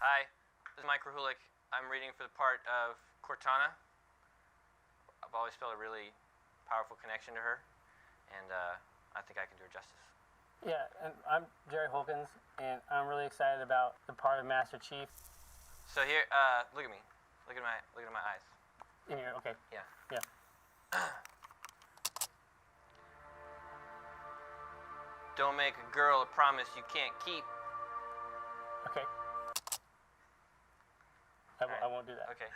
Hi, this is Mike Rahulik. I'm reading for the part of Cortana. I've always felt a really powerful connection to her, and I think I can do her justice. Yeah, and I'm Jerry Holkins, and I'm really excited about the part of Master Chief. So here, look at me. Look at my eyes. In here, okay. Yeah. Yeah. Don't make a girl a promise you can't keep. Okay. I won't do that. Okay.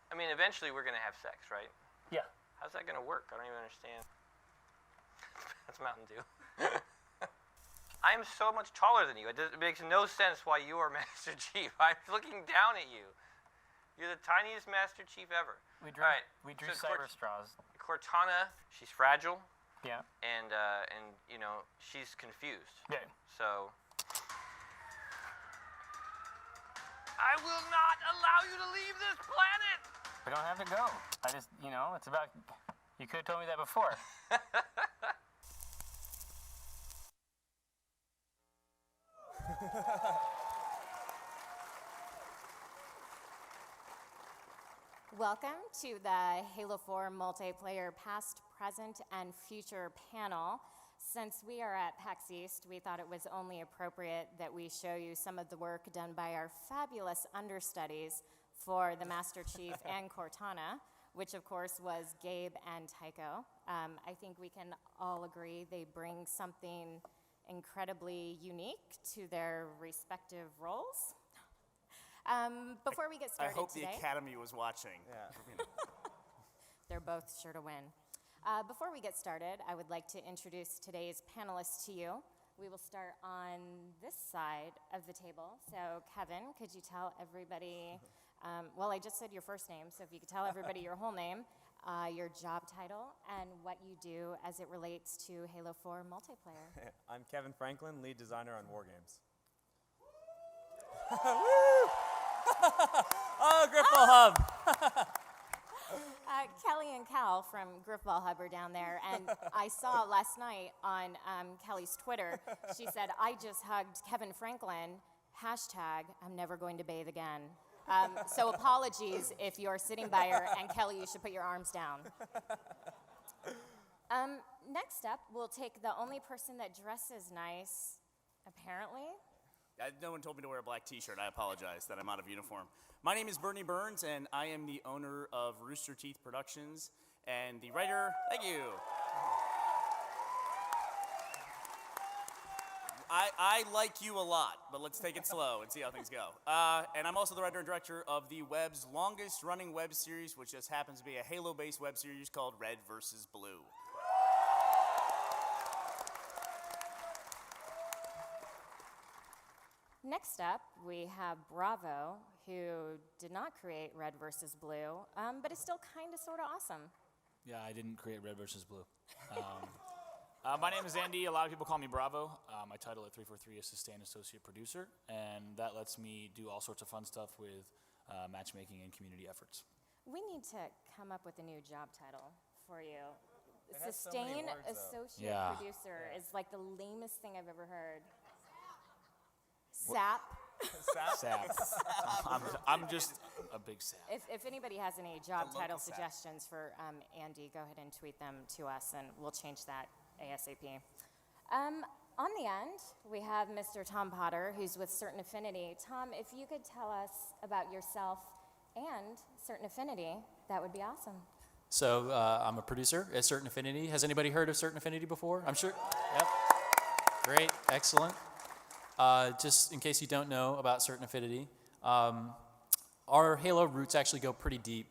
I mean, eventually we're gonna have sex, right? Yeah. How's that gonna work? I don't even understand. That's Mountain Dew. I am so much taller than you. It makes no sense why you are Master Chief. I'm looking down at you. You're the tiniest Master Chief ever. We drew so cyber straws. Cortana, she's fragile. Yeah. And you know, she's confused. Yeah. So I will not allow you to leave this planet. We don't have to go. I just, it's about. You could have told me that before. Welcome to the Halo 4 multiplayer past, present, and future panel. Since we are at PAX East, we thought it was only appropriate that we show you some of the work done by our fabulous understudies for the Master Chief and Cortana, which of course was Gabe and Tycho. I think we can all agree they bring something incredibly unique to their respective roles. Before we get started I hope today, the Academy was watching. Yeah. they're both sure to win. Before we get started, I would like to introduce today's panelists to you. We will start on this side of the table. So Kevin, could you tell everybody, well, I just said your first name, so if you could tell everybody your whole name, your job title, and what you do as it relates to Halo 4 multiplayer. I'm Kevin Franklin, lead designer on Wargames. Oh, Griffball Hub! Kelly and Cal from Griffball Hub are down there, and I saw last night on Kelly's Twitter, she said, I just hugged Kevin Franklin, hashtag, I'm never going to bathe again. So apologies if you're sitting by her, and Kelly, you should put your arms down. Next up, we'll take the only person that dresses nice, apparently. No one told me to wear a black t-shirt. I apologize that I'm out of uniform. My name is Bernie Burns, and I am the owner of Rooster Teeth Productions and the writer. Thank you. I like you a lot, but let's take it slow and see how things go. And I'm also the writer and director of the web's longest running web series, which just happens to be a Halo-based web series called Red vs. Blue. Next up, we have Bravo, who did not create Red vs. Blue, but is still kind of sort of awesome. Yeah, I didn't create Red vs. Blue. My name is Andy. A lot of people call me Bravo. My title at 343 is Sustained Associate Producer, and that lets me do all sorts of fun stuff with matchmaking and community efforts. We need to come up with a new job title for you. It has so many Sustained words, Associate Yeah. Producer is like the lamest thing I've ever heard. SAP. Sap. I'm just a big sap. If anybody has any job The local title SAP. suggestions for Andy, go ahead and tweet them to us, and we'll change that ASAP. On the end, we have Mr. Tom Potter, who's with Certain Affinity. Tom, if you could tell us about yourself and Certain Affinity, that would be awesome. So I'm a producer at Certain Affinity. Has anybody heard of Certain Affinity before? I'm sure. Yep. Great. Excellent. Just in case you don't know about Certain Affinity, our Halo roots actually go pretty deep.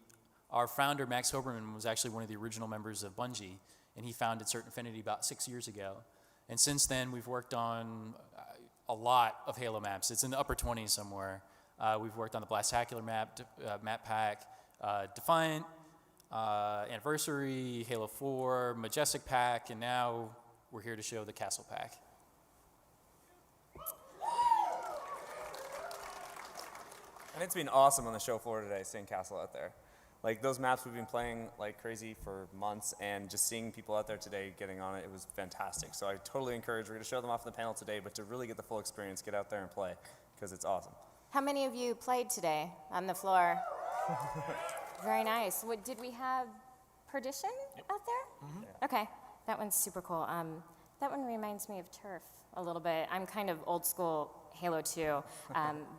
Our founder, Max Hoberman, was actually one of the original members of Bungie, and he founded Certain Affinity about 6 years ago. And since then, we've worked on a lot of Halo maps. It's in the upper 20s somewhere. We've worked on the Blastacular map, map pack, Defiant, Anniversary, Halo 4, Majestic pack, and now we're here to show the Castle pack. And it's been awesome on the show floor today, seeing Castle out there. Like, those maps we've been playing like crazy for months, and just seeing people out there today getting on it, it was fantastic. So I totally encourage, we're going to show them off in the panel today, but to really get the full experience, get out there and play, because it's awesome. How many of you played today on the floor? Very nice. What, did we have Perdition out there? Mm-hmm. Okay, that one's super cool. That one reminds me of Turf a little bit. I'm kind of old school Halo 2,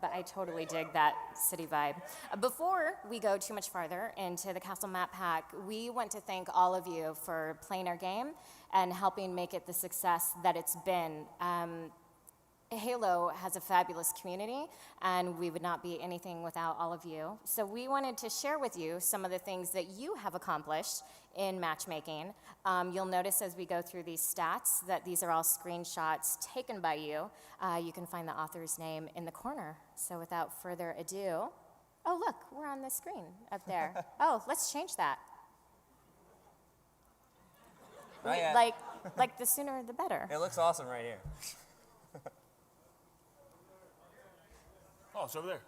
but I totally dig that city vibe. Before we go too much farther into the Castle Map Pack, we want to thank all of you for playing our game and helping make it the success that it's been. Halo has a fabulous community, and we would not be anything without all of you. So we wanted to share with you some of the things that you have accomplished in matchmaking. You'll notice as we go through these stats that these are all screenshots taken by you. You can find the author's name in the corner. So without further ado, oh look, we're on the screen up there. Oh, let's change that. Like the sooner the better. It looks awesome right here. Oh, it's over there.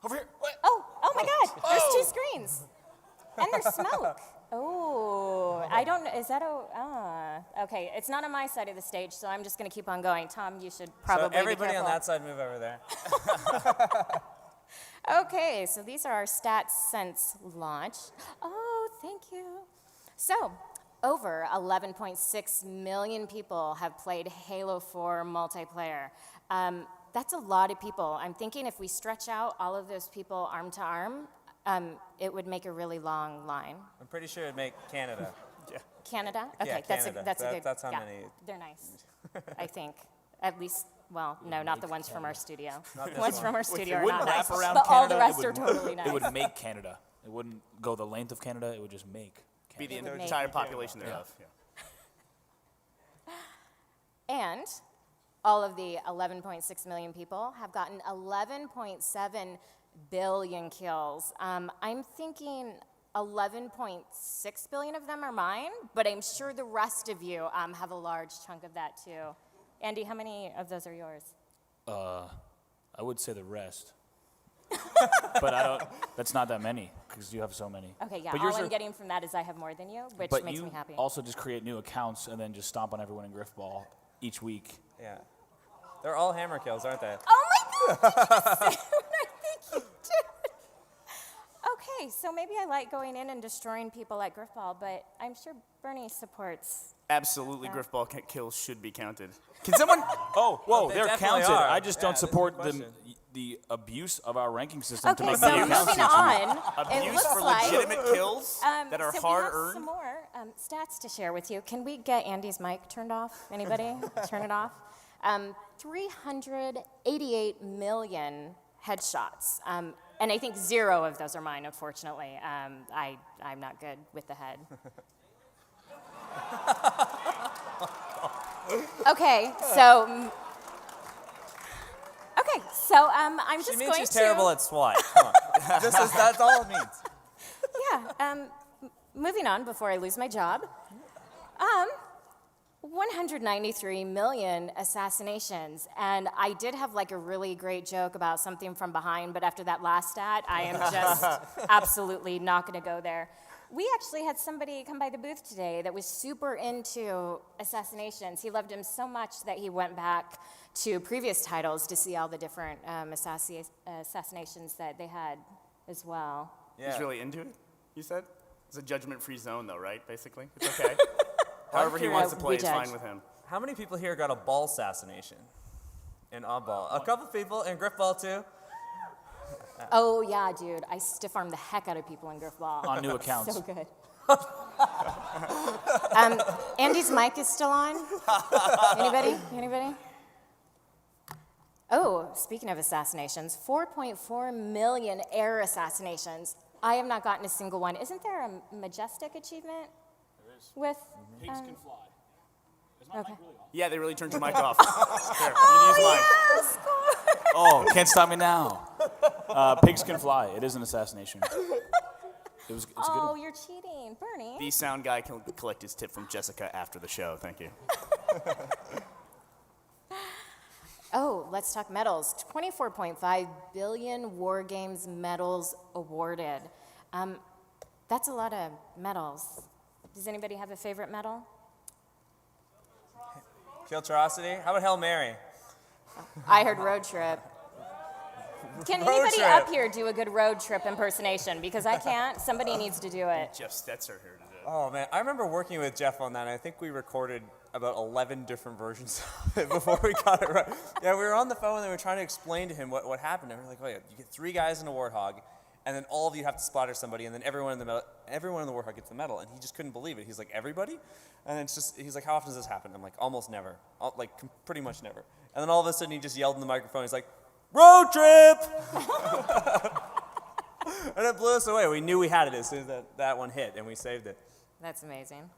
Over here. What? Oh my God, there's two screens. And there's smoke. Oh, I don't know, is that okay, it's not on my side of the stage, so I'm just gonna keep on going. Tom, you should probably So everybody be on careful. that side move over there. Okay, so these are our stats since launch. Oh, thank you. So, over 11.6 million people have played Halo 4 multiplayer. That's a lot of people. I'm thinking if we stretch out all of those people arm to arm, it would make a really long line. I'm pretty sure it'd make Canada. Yeah. Canada? Okay, Yeah, that's Canada. a good. That's how yeah, many. They're nice. I think. At least, well, no, not the ones from our studio. Not this Ones one. from our If studio it are wouldn't not wrap nice, around but all the Canada, rest are totally nice. It would make Canada. It wouldn't go the length of Canada. It would just make Be Canada. the would make- entire population thereof. Yeah. And all of the 11.6 million people have gotten 11.7 billion kills. I'm thinking 11.6 billion of them are mine, but I'm sure the rest of you have a large chunk of that too. Andy, how many of those are yours? I would say the rest. But I don't. That's not that many because you have so many. Okay, yeah, But all yours I'm are- getting from that is I have more than you, which But makes you me happy. also just create new accounts and then just stomp on everyone in Griffball each week. Yeah. They're all hammer kills, aren't they? Oh my God, did you say what I think you did? Okay, so maybe I like going in and destroying people at Griffball, but I'm sure Bernie supports. Absolutely, Yeah. Griffball kills should be counted. Can someone? Oh, whoa, They they're definitely counted. are. I just Yeah, don't there's no support question. the abuse of our ranking system to Okay, make so new accounts moving each week. on, it Abuse looks for like legitimate kills that are so hard we have earned. some more stats to share with you. Can we get Andy's mic turned off? Anybody? Turn it off. 388 million headshots. And I think 0 of those are mine, unfortunately. I'm not good with the head. Okay, so I'm just She means going she's to. terrible at SWAT. Come on. That's all it means. Yeah. Moving on before I lose my job. 193 million assassinations, and I did have like a really great joke about something from behind, but after that last stat, I am just absolutely not going to go there. We actually had somebody come by the booth today that was super into assassinations. He loved them so much that he went back to previous titles to see all the different assassinations that they had as well. Yeah. He's really into it, you said? It's a judgment-free zone, though, right, basically? It's okay. However he wants to play, we it's judge. fine with him. How many people here got a ball assassination in Oddball? A couple people in Griffball too. Oh yeah, dude, I stiff-arm the heck out of people in Griffball. On new accounts. So good. Andy's mic is still on. Anybody? Oh, speaking of assassinations, 4.4 million air assassinations. I have not gotten a single one. Isn't there a Majestic achievement? There is. With Pigs can fly. Is my okay. mic really off? Yeah, they really turned your mic off. Here, you can use mine. Yes, Corey. Oh, can't stop me now. Pigs can fly. It is an assassination. It's a good Oh, one. you're cheating, Bernie. The sound guy can collect his tip from Jessica after the show. Thank you. Oh, let's talk medals. 24.5 billion War Games medals awarded. That's a lot of medals. Does anybody have a favorite medal? Kiltrosity. How about Hail Mary? I heard Road Trip. Can Road anybody trip. up here do a good road trip impersonation? Because I can't. Somebody needs to do it. Jeff Stetzer here to do it. Oh man, I remember working with Jeff on that, and I think we recorded about 11 different versions of it before we got it right. Yeah, we were on the phone and we were trying to explain to him what happened, and we were like, oh yeah, you get 3 guys in a warthog, and then all of you have to splatter somebody, and then everyone in the warthog gets the medal, and he just couldn't believe it. He's like, everybody? And it's just, he's like, how often does this happen? I'm like, almost never, pretty much never. And then all of a sudden he just yelled in the microphone, he's like, road trip! And it blew us away. We knew we had it as soon as that one hit, and we saved it. That's amazing.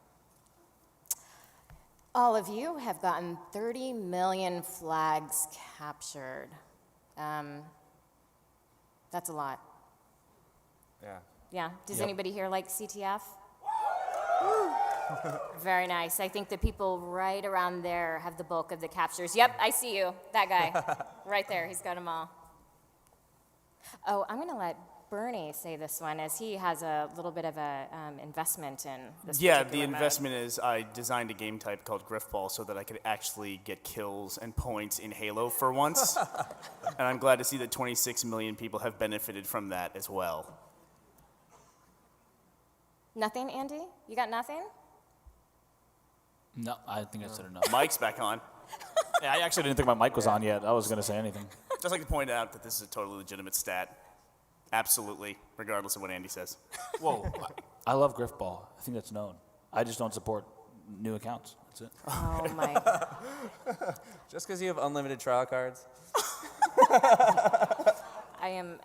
All of you have gotten 30 million flags captured. That's a lot. Yeah. Yeah. Does Yep. anybody here like CTF? Very nice. I think the people right around there have the bulk of the captures. Yep, I see you. That guy. Right there. He's got them all. Oh, I'm going to let Bernie say this one, as he has a little bit of a investment in this Yeah, the particular mode. investment is I designed a game type called Griffball so that I could actually get kills and points in Halo for once. And I'm glad to see that 26 million people have benefited from that as well. Nothing, Andy? You got nothing? No, I think I said enough. Mike's back on. Yeah, I actually didn't think my mic was on yet. I was going to say anything. Just like to point out that this is a totally legitimate stat. Absolutely, regardless of what Andy says. Whoa. I love Griffball. I think that's known. I just don't support new accounts. That's it. Oh, my. Just because you have unlimited trial cards? I am,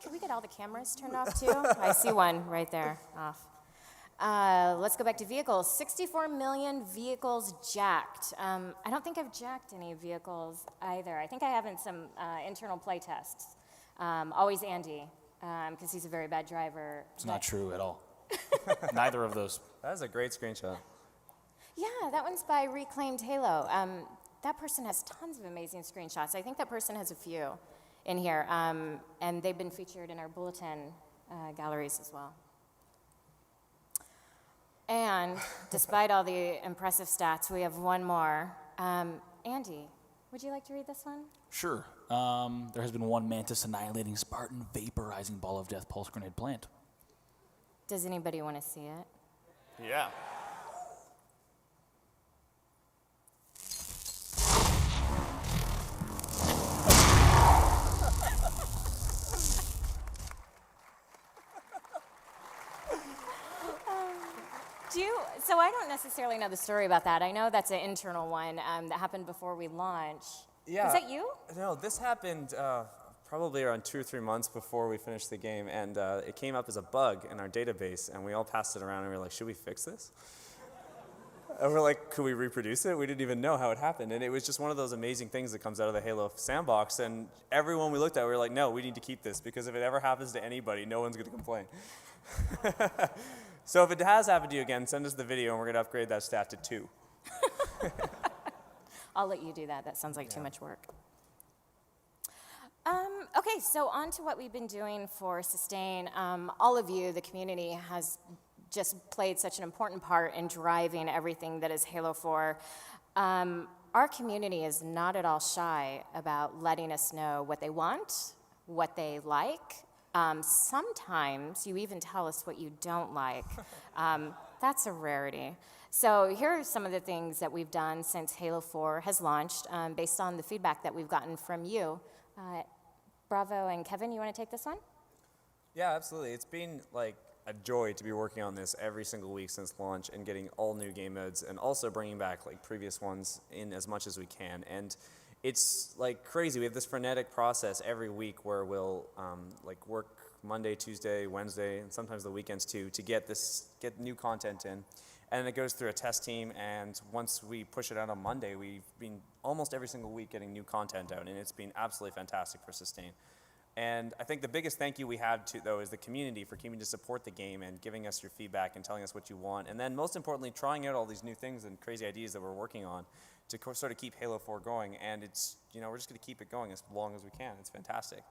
can we get all the cameras turned off, too? I see one right there, off. Let's go back to vehicles. 64 million vehicles jacked. I don't think I've jacked any vehicles either. I think I have in some internal play tests. Always Andy, because he's a very bad driver. It's not true at all. Neither of those. That is a great screenshot. Yeah, that one's by Reclaimed Halo. That person has tons of amazing screenshots. I think that person has a few in here, and they've been featured in our bulletin galleries as well. And despite all the impressive stats, we have one more. Andy, would you like to read this one? Sure. There has been one Mantis annihilating Spartan vaporizing ball of death pulse grenade plant. Does anybody want to see it? Yeah. So I don't necessarily know the story about that. I know that's an internal one that happened before we launched. Yeah. Was that you? No, this happened probably around 2 or 3 months before we finished the game, and it came up as a bug in our database, and we all passed it around, and we were like, should we fix this? And we're like, could we reproduce it? We didn't even know how it happened, and it was just one of those amazing things that comes out of the Halo sandbox, and everyone we looked at, we were like, no, we need to keep this, because if it ever happens to anybody, no one's going to complain. So if it has happened to you again, send us the video, and we're going to upgrade that stat to 2. I'll let you do that. That sounds like too much work. Okay, so on to what we've been doing for Sustain. All of you, the community, has just played such an important part in driving everything that is Halo 4. Our community is not at all shy about letting us know what they want, what they like. Sometimes you even tell us what you don't like. That's a rarity. So here are some of the things that we've done since Halo 4 has launched, based on the feedback that we've gotten from you. Bravo and Kevin, you want to take this one? Yeah, absolutely. It's been like a joy to be working on this every single week since launch and getting all new game modes and also bringing back like previous ones in as much as we can. And it's like crazy. We have this frenetic process every week where we'll like work Monday, Tuesday, Wednesday, and sometimes the weekends too, to get new content in. And it goes through a test team, and once we push it out on Monday, we've been almost every single week getting new content out, and it's been absolutely fantastic for Sustain. And I think the biggest thank you we have to, though, is the community for keeping to support the game and giving us your feedback and telling us what you want. And then most importantly, trying out all these new things and crazy ideas that we're working on to sort of keep Halo 4 going. And it's, we're just going to keep it going as long as we can. It's fantastic.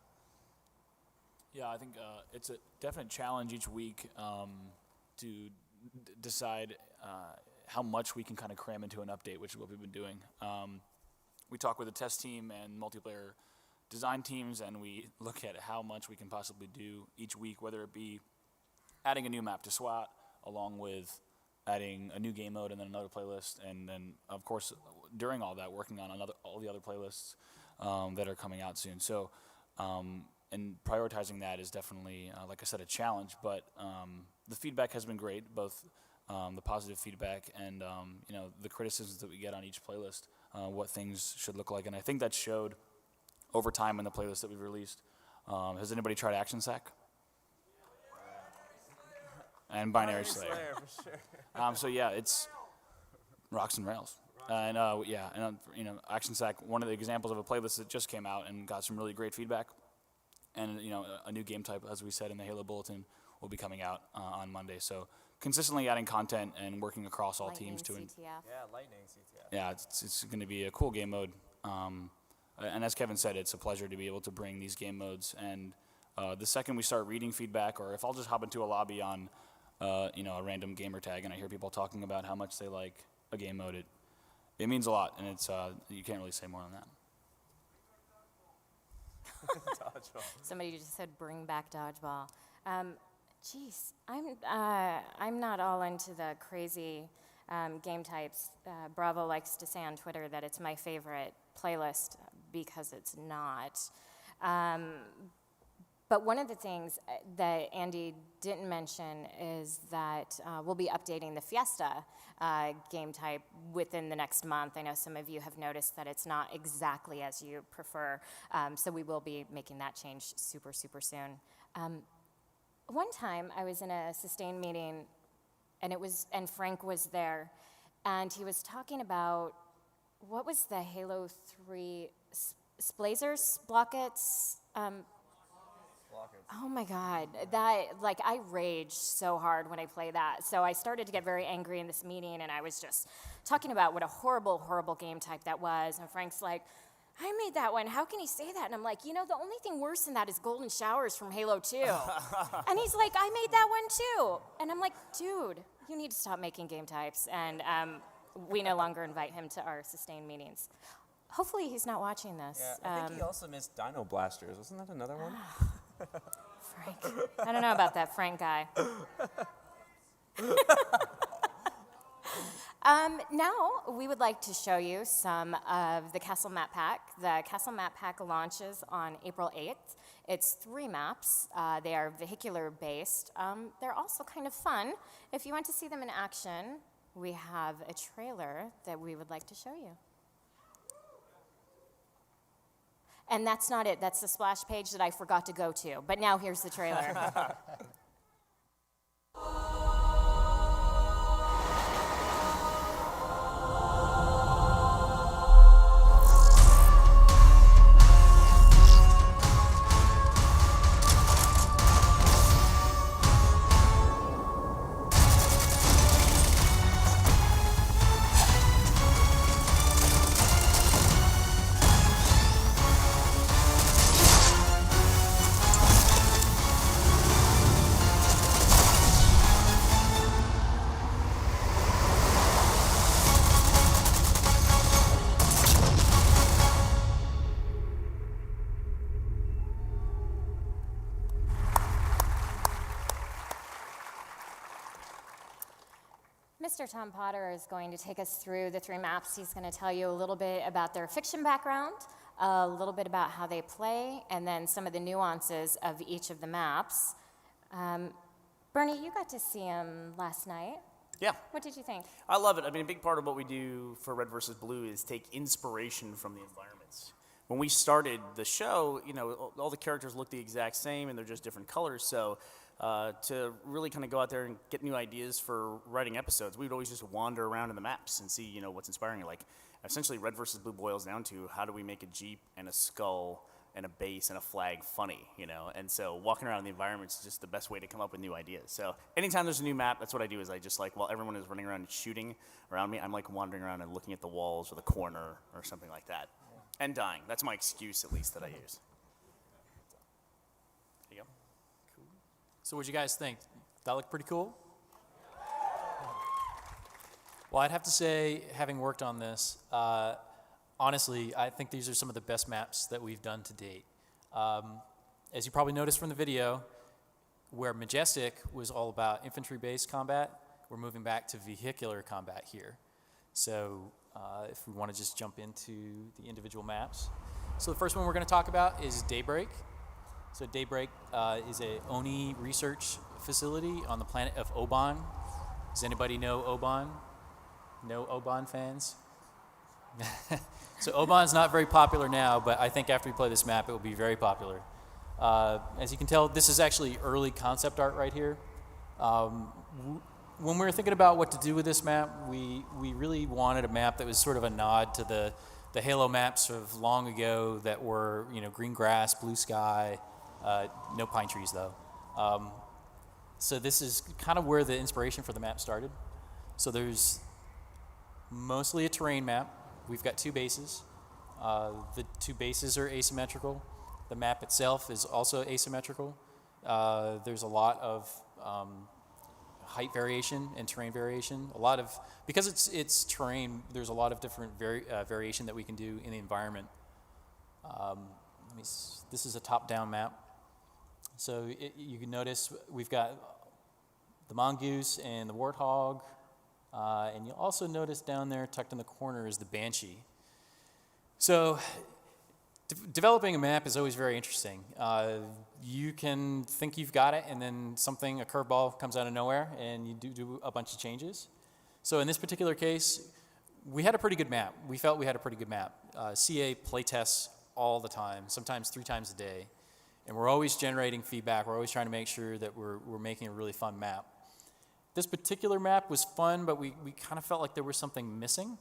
Yeah, I think it's a definite challenge each week to decide how much we can kind of cram into an update, which is what we've been doing. We talk with the test team and multiplayer design teams, and we look at how much we can possibly do each week, whether it be adding a new map to SWAT, along with adding a new game mode and then another playlist, and then, of course, during all that, working on all the other playlists that are coming out soon. So, and prioritizing that is definitely, like I said, a challenge, but the feedback has been great, both the positive feedback and the criticisms that we get on each playlist, what things should look like, and I think that showed over time in the playlist that we've released. Has anybody tried Action Sack? And Binary Slayer. For sure. So yeah, it's rocks and rails. And Action Sack, one of the examples of a playlist that just came out and got some really great feedback. And a new game type, as we said in the Halo Bulletin, will be coming out on Monday. So consistently adding content and working across all teams to. Yeah, Lightning CTF. Yeah, it's going to be a cool game mode. And as Kevin said, it's a pleasure to be able to bring these game modes. And the second we start reading feedback, or if I'll just hop into a lobby on a random gamer tag and I hear people talking about how much they like a game mode, it means a lot, and it's you can't really say more than that. Dodgeball. Somebody just said, "Bring back dodgeball." Geez, I'm not all into the crazy game types. Bravo likes to say on Twitter that it's my favorite playlist because it's not. But one of the things that Andy didn't mention is that we'll be updating the Fiesta game type within the next month. I know some of you have noticed that it's not exactly as you prefer, so we will be making that change super, super soon. One time I was in a Sustain meeting, and Frank was there, and he was talking about, what was the Halo 3, Splazers, Blockets? Oh my God, I rage so hard when I play that. So I started to get very angry in this meeting, and I was just talking about what a horrible, horrible game type that was. And Frank's like, I made that one, how can he say that? And I'm like, the only thing worse than that is Golden Showers from Halo 2. And he's like, I made that one too. And I'm like, dude, you need to stop making game types. And we no longer invite him to our Sustain meetings. Hopefully he's not watching this. Yeah, I think he also missed Dino Blasters. Wasn't that another one? Frank. I don't know about that Frank guy. Now, we would like to show you some of the Castle Map Pack. The Castle Map Pack launches on April 8th. It's 3 maps. They are vehicular-based. They're also kind of fun. If you want to see them in action, we have a trailer that we would like to show you. And that's not it. That's the splash page that I forgot to go to. But now here's the trailer. Mr. Tom Potter is going to take us through the 3 maps. He's going to tell you a little bit about their fiction background, a little bit about how they play, and then some of the nuances of each of the maps. Bernie, you got to see him last night. Yeah. What did you think? I love it. I mean, a big part of what we do for Red versus Blue is take inspiration from the environments. When we started the show, all the characters look the exact same and they're just different colors. So to really kind of go out there and get new ideas for writing episodes, we would always just wander around in the maps and see, what's inspiring. Like, essentially, Red versus Blue boils down to how do we make a Jeep and a skull and a base and a flag funny, And so walking around in the environment is just the best way to come up with new ideas. So anytime there's a new map, that's what I do is I just while everyone is running around and shooting around me, I'm wandering around and looking at the walls or the corner or something like that. And dying. That's my excuse, at least, that I use. There you go. Cool. So what'd you guys think? That looked pretty cool? Well, I'd have to say, having worked on this, honestly, I think these are some of the best maps that we've done to date. As you probably noticed from the video, where Majestic was all about infantry-based combat, we're moving back to vehicular combat here. So if we want to just jump into the individual maps. So the first one we're going to talk about is Daybreak. So Daybreak is a Oni research facility on the planet of Oban. Does anybody know Oban? No Oban fans? So Oban's not very popular now, but I think after we play this map, it will be very popular. As you can tell, this is actually early concept art right here. When we were thinking about what to do with this map, we really wanted a map that was sort of a nod to the Halo maps of long ago that were, green grass, blue sky, no pine trees though. So this is kind of where the inspiration for the map started. So there's mostly a terrain map. We've got 2 bases. The 2 bases are asymmetrical. The map itself is also asymmetrical. There's a lot of height variation and terrain variation. Because it's terrain, there's a lot of different variation that we can do in the environment. This is a top-down map. So you can notice we've got the mongoose and the warthog, and you'll also notice down there, tucked in the corner, is the banshee. So developing a map is always very interesting. You can think you've got it, and then a curveball comes out of nowhere, and you do a bunch of changes. So in this particular case, we had a pretty good map. We felt we had a pretty good map. CA playtests all the time, sometimes 3 times a day. And we're always generating feedback. We're always trying to make sure that we're making a really fun map. This particular map was fun, but we kind of felt like there was something missing.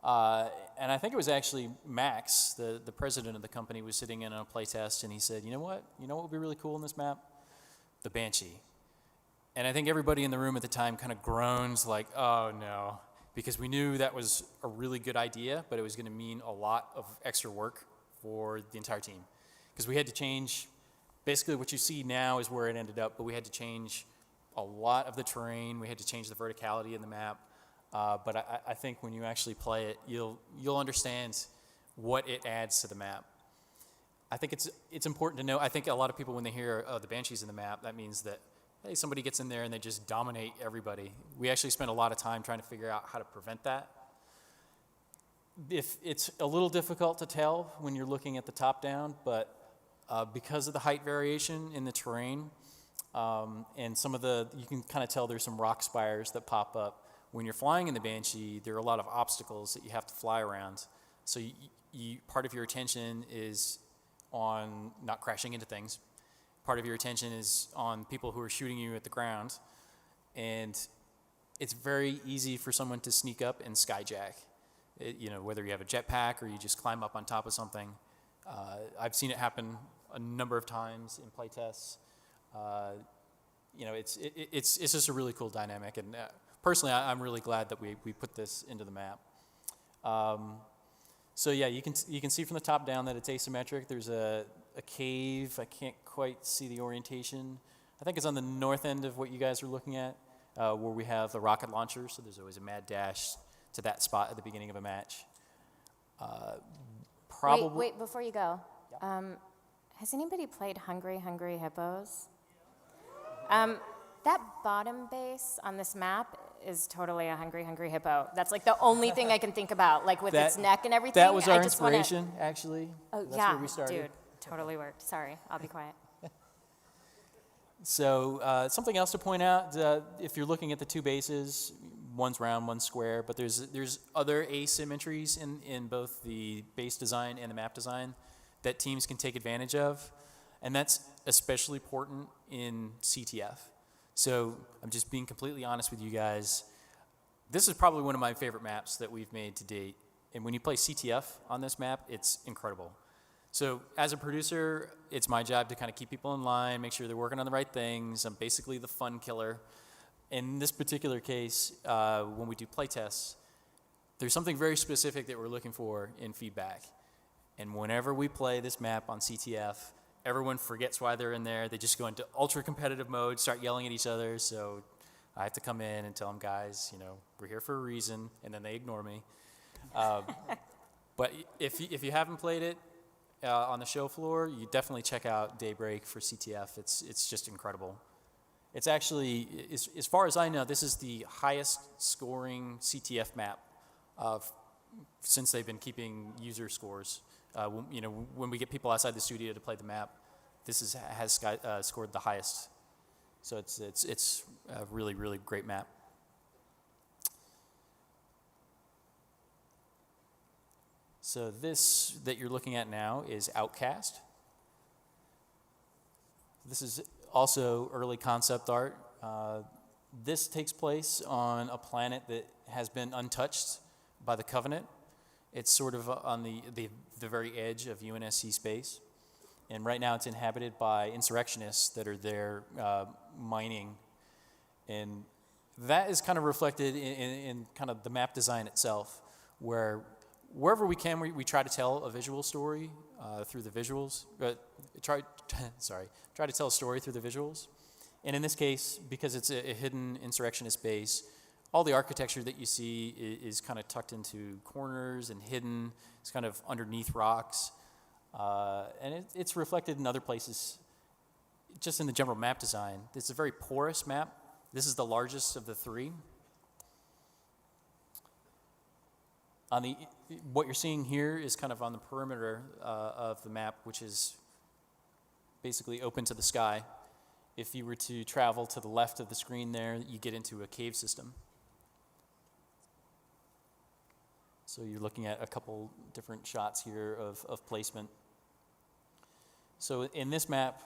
And I think it was actually Max, the president of the company, was sitting in on a playtest, and he said, you know what would be really cool in this map? The Banshee. And I think everybody in the room at the time kind of groans like, oh no, because we knew that was a really good idea, but it was going to mean a lot of extra work for the entire team. Because we had to change, basically what you see now is where it ended up, but we had to change a lot of the terrain. We had to change the verticality in the map. But I think when you actually play it, you'll understand what it adds to the map. I think it's important to know. I think a lot of people, when they hear the Banshees in the map, that means that, hey, somebody gets in there and they just dominate everybody. We actually spent a lot of time trying to figure out how to prevent that. If it's a little difficult to tell when you're looking at the top down, but because of the height variation in the terrain, and you can kind of tell there's some rock spires that pop up. When you're flying in the Banshee, there are a lot of obstacles that you have to fly around. So part of your attention is on not crashing into things. Part of your attention is on people who are shooting you at the ground. And it's very easy for someone to sneak up and skyjack. Whether you have a jetpack or you just climb up on top of something. I've seen it happen a number of times in playtests. It's just a really cool dynamic, and personally, I'm really glad that we put this into the map. So yeah, you can see from the top down that it's asymmetric. There's a cave. I can't quite see the orientation. I think it's on the north end of what you guys are looking at, where we have the rocket launcher. So there's always a mad dash to that spot at the beginning of a match. Wait, before you go. Yeah. Has anybody played Hungry Hippos? That bottom base on this map is totally a hungry hippo. That's like the only thing I can think about, like with its neck and everything. That was our inspiration, actually. Oh, That's yeah, where we started. dude, totally worked. Sorry, I'll be quiet. So something else to point out, if you're looking at the 2 bases, one's round, one's square, but there's other asymmetries in both the base design and the map design that teams can take advantage of, and that's especially important in CTF. So I'm just being completely honest with you guys. This is probably one of my favorite maps that we've made to date, and when you play CTF on this map, it's incredible. So as a producer, it's my job to kind of keep people in line, make sure they're working on the right things. I'm basically the fun killer. In this particular case, when we do playtests, there's something very specific that we're looking for in feedback. And whenever we play this map on CTF, everyone forgets why they're in there. They just go into ultra competitive mode, start yelling at each other. So I have to come in and tell them, guys, we're here for a reason, and then they ignore me. But if you haven't played it on the show floor, you definitely check out Daybreak for CTF. It's just incredible. It's actually, as far as I know, this is the highest scoring CTF map since they've been keeping user scores. When we get people outside the studio to play the map, this has scored the highest. So it's a really, really great map. So this that you're looking at now is Outcast. This is also early concept art. This takes place on a planet that has been untouched by the Covenant. It's sort of on the very edge of UNSC space. And right now it's inhabited by insurrectionists that are there mining. And that is kind of reflected in kind of the map design itself, where wherever we can, we try to tell a visual story through the visuals. Try to tell a story through the visuals. And in this case, because it's a hidden insurrectionist base, all the architecture that you see is kind of tucked into corners and hidden. It's kind of underneath rocks. And it's reflected in other places, just in the general map design. It's a very porous map. This is the largest of the three. What you're seeing here is kind of on the perimeter of the map, which is basically open to the sky. If you were to travel to the left of the screen there, you get into a cave system. So you're looking at a couple different shots here of placement. So in this map,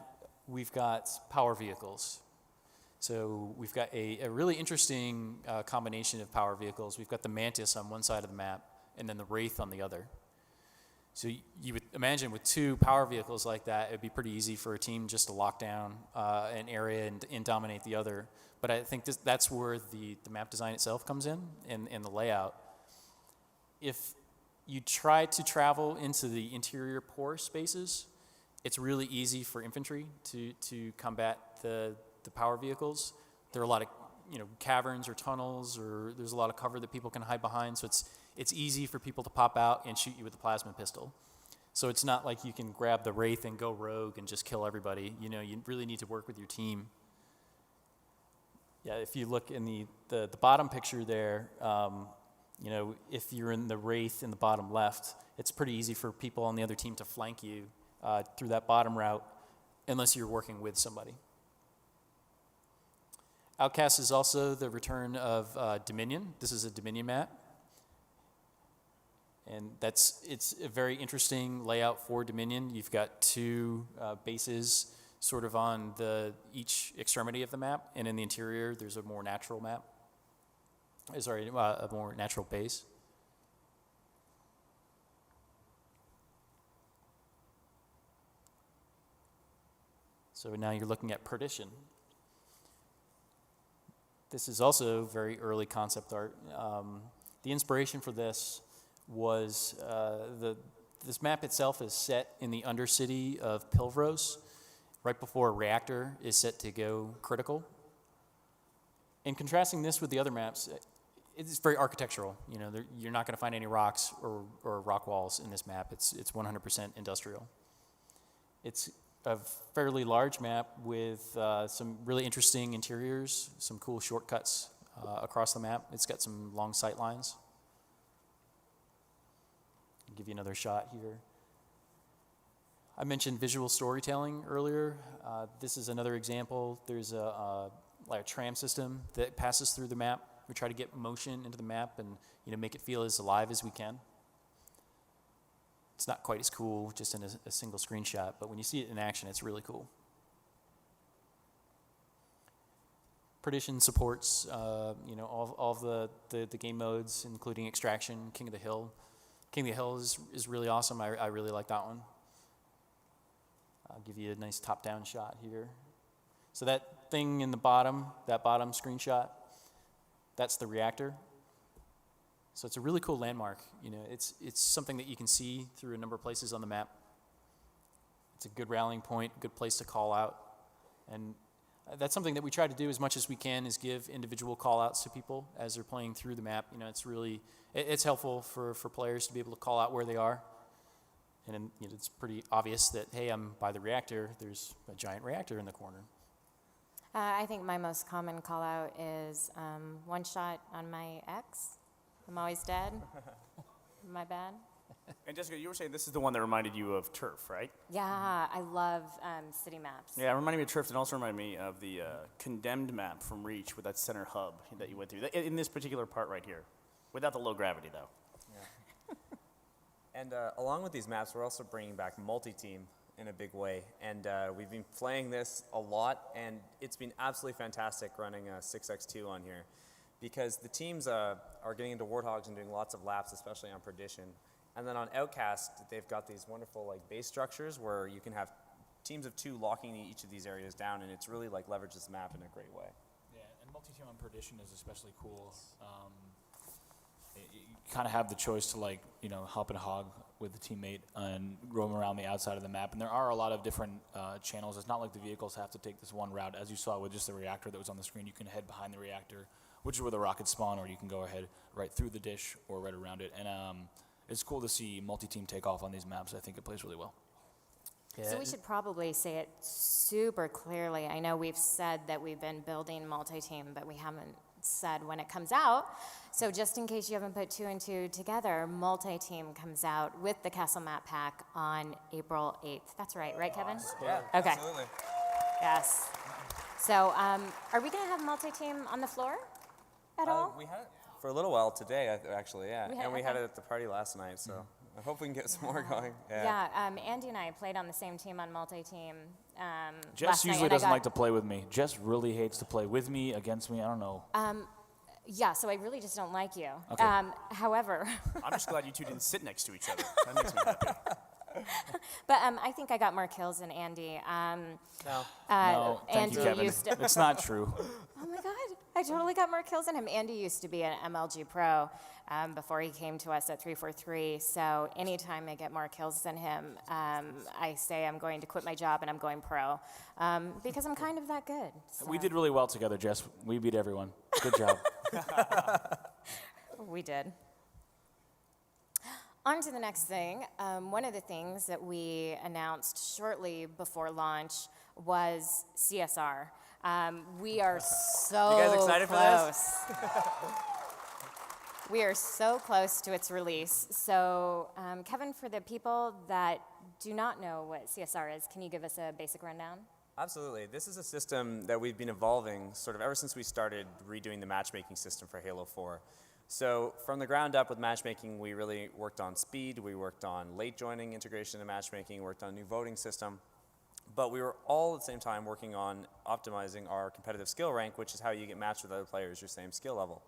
we've got power vehicles. So we've got a really interesting combination of power vehicles. We've got the Mantis on one side of the map, and then the Wraith on the other. So you would imagine with two power vehicles like that, it'd be pretty easy for a team just to lock down an area and dominate the other. But I think that's where the map design itself comes in, and the layout. If you try to travel into the interior pore spaces, it's really easy for infantry to combat the power vehicles. There are a lot of caverns or tunnels, or there's a lot of cover that people can hide behind. So it's easy for people to pop out and shoot you with a plasma pistol. So it's not like you can grab the Wraith and go rogue and just kill everybody. You really need to work with your team. Yeah, if you look in the bottom picture there, if you're in the Wraith in the bottom left, it's pretty easy for people on the other team to flank you through that bottom route, unless you're working with somebody. Outcast is also the return of Dominion. This is a Dominion map. And it's a very interesting layout for Dominion. You've got two bases sort of on each extremity of the map, and in the interior there's a more natural map. A more natural base. So now you're looking at Perdition. This is also very early concept art. The inspiration for this was this map itself is set in the undercity of Pilvros, right before a reactor is set to go critical. And contrasting this with the other maps, it's very architectural. You're not going to find any rocks or rock walls in this map. It's 100% industrial. It's a fairly large map with some really interesting interiors, some cool shortcuts across the map. It's got some long sight lines. I'll give you another shot here. I mentioned visual storytelling earlier. This is another example. There's a tram system that passes through the map. We try to get motion into the map and make it feel as alive as we can. It's not quite as cool just in a single screenshot, but when you see it in action, it's really cool. Perdition supports all of the game modes, including Extraction, King of the Hill. King of the Hill is really awesome. I really like that one. I'll give you a nice top-down shot here. So that thing in the bottom, that bottom screenshot, that's the reactor. So it's a really cool landmark. It's something that you can see through a number of places on the map. It's a good rallying point, good place to call out. And that's something that we try to do as much as we can, is give individual call-outs to people as they're playing through the map. It's really, it's helpful for players to be able to call out where they are. And it's pretty obvious that, hey, I'm by the reactor, there's a giant reactor in the corner. I think my most common call out is one shot on my ex. I'm always dead. My bad. And Jessica, you were saying this is the one that reminded you of Turf, right? Yeah, I love city maps. Yeah, it reminded me of Turf, and also reminded me of the Condemned map from Reach with that center hub that you went through, in this particular part right here. Without the low gravity, though. And along with these maps, we're also bringing back multi-team in a big way. And we've been playing this a lot, and it's been absolutely fantastic running 6x2 on here, because the teams are getting into Warthogs and doing lots of laps, especially on Perdition. And then on Outcast, they've got these wonderful base structures where you can have teams of 2 locking each of these areas down, and it's really leverages the map in a great way. Yeah, and multi-team on Perdition is especially cool. You kind of have the choice to hop and hog with a teammate and roam around the outside of the map. And there are a lot of different channels. It's not like the vehicles have to take this one route. As you saw with just the reactor that was on the screen, you can head behind the reactor, which is where the rockets spawn, or you can go ahead right through the dish or right around it. And it's cool to see multi-team take off on these maps. I think it plays really well. Yeah. So we should probably say it super clearly. I know we've said that we've been building multi-team, but we haven't said when it comes out. So just in case you haven't put 2 and 2 together, multi-team comes out with the Castle Map Pack on April 8th. That's right, Kevin? Yeah, Okay. absolutely. Yes. So are we going to have multi-team on the floor at all? We had it for a little while today, actually, yeah. We had okay. it at the party last night, so I hope we can get some more going. Yeah, Andy and I played on the same team on multi-team Jess last night, usually and I doesn't got- like to play with me. Jess really hates to play with me, against me. I don't know. Yeah, so I really just don't like you. Okay. However, I'm just glad you two didn't sit next to each other. That makes me happy. but I think I got more kills than Andy. No. No, thank Andy you, Kevin. used to. It's not true. Oh my God, I totally got more kills than him. Andy used to be an MLG pro before he came to us at 343. So anytime I get more kills than him, I say I'm going to quit my job and I'm going pro because I'm kind of that good. So. We did really well together, Jess. We beat everyone. Good job. We did. On to the next thing. One of the things that we announced shortly before launch was CSR. We are so You guys excited close. for this? We are so close to its release. So, Kevin, for the people that do not know what CSR is, can you give us a basic rundown? Absolutely. This is a system that we've been evolving sort of ever since we started redoing the matchmaking system for Halo 4. So from the ground up with matchmaking, we really worked on speed, we worked on late joining integration and matchmaking, worked on a new voting system. But we were all at the same time working on optimizing our competitive skill rank, which is how you get matched with other players your same skill level.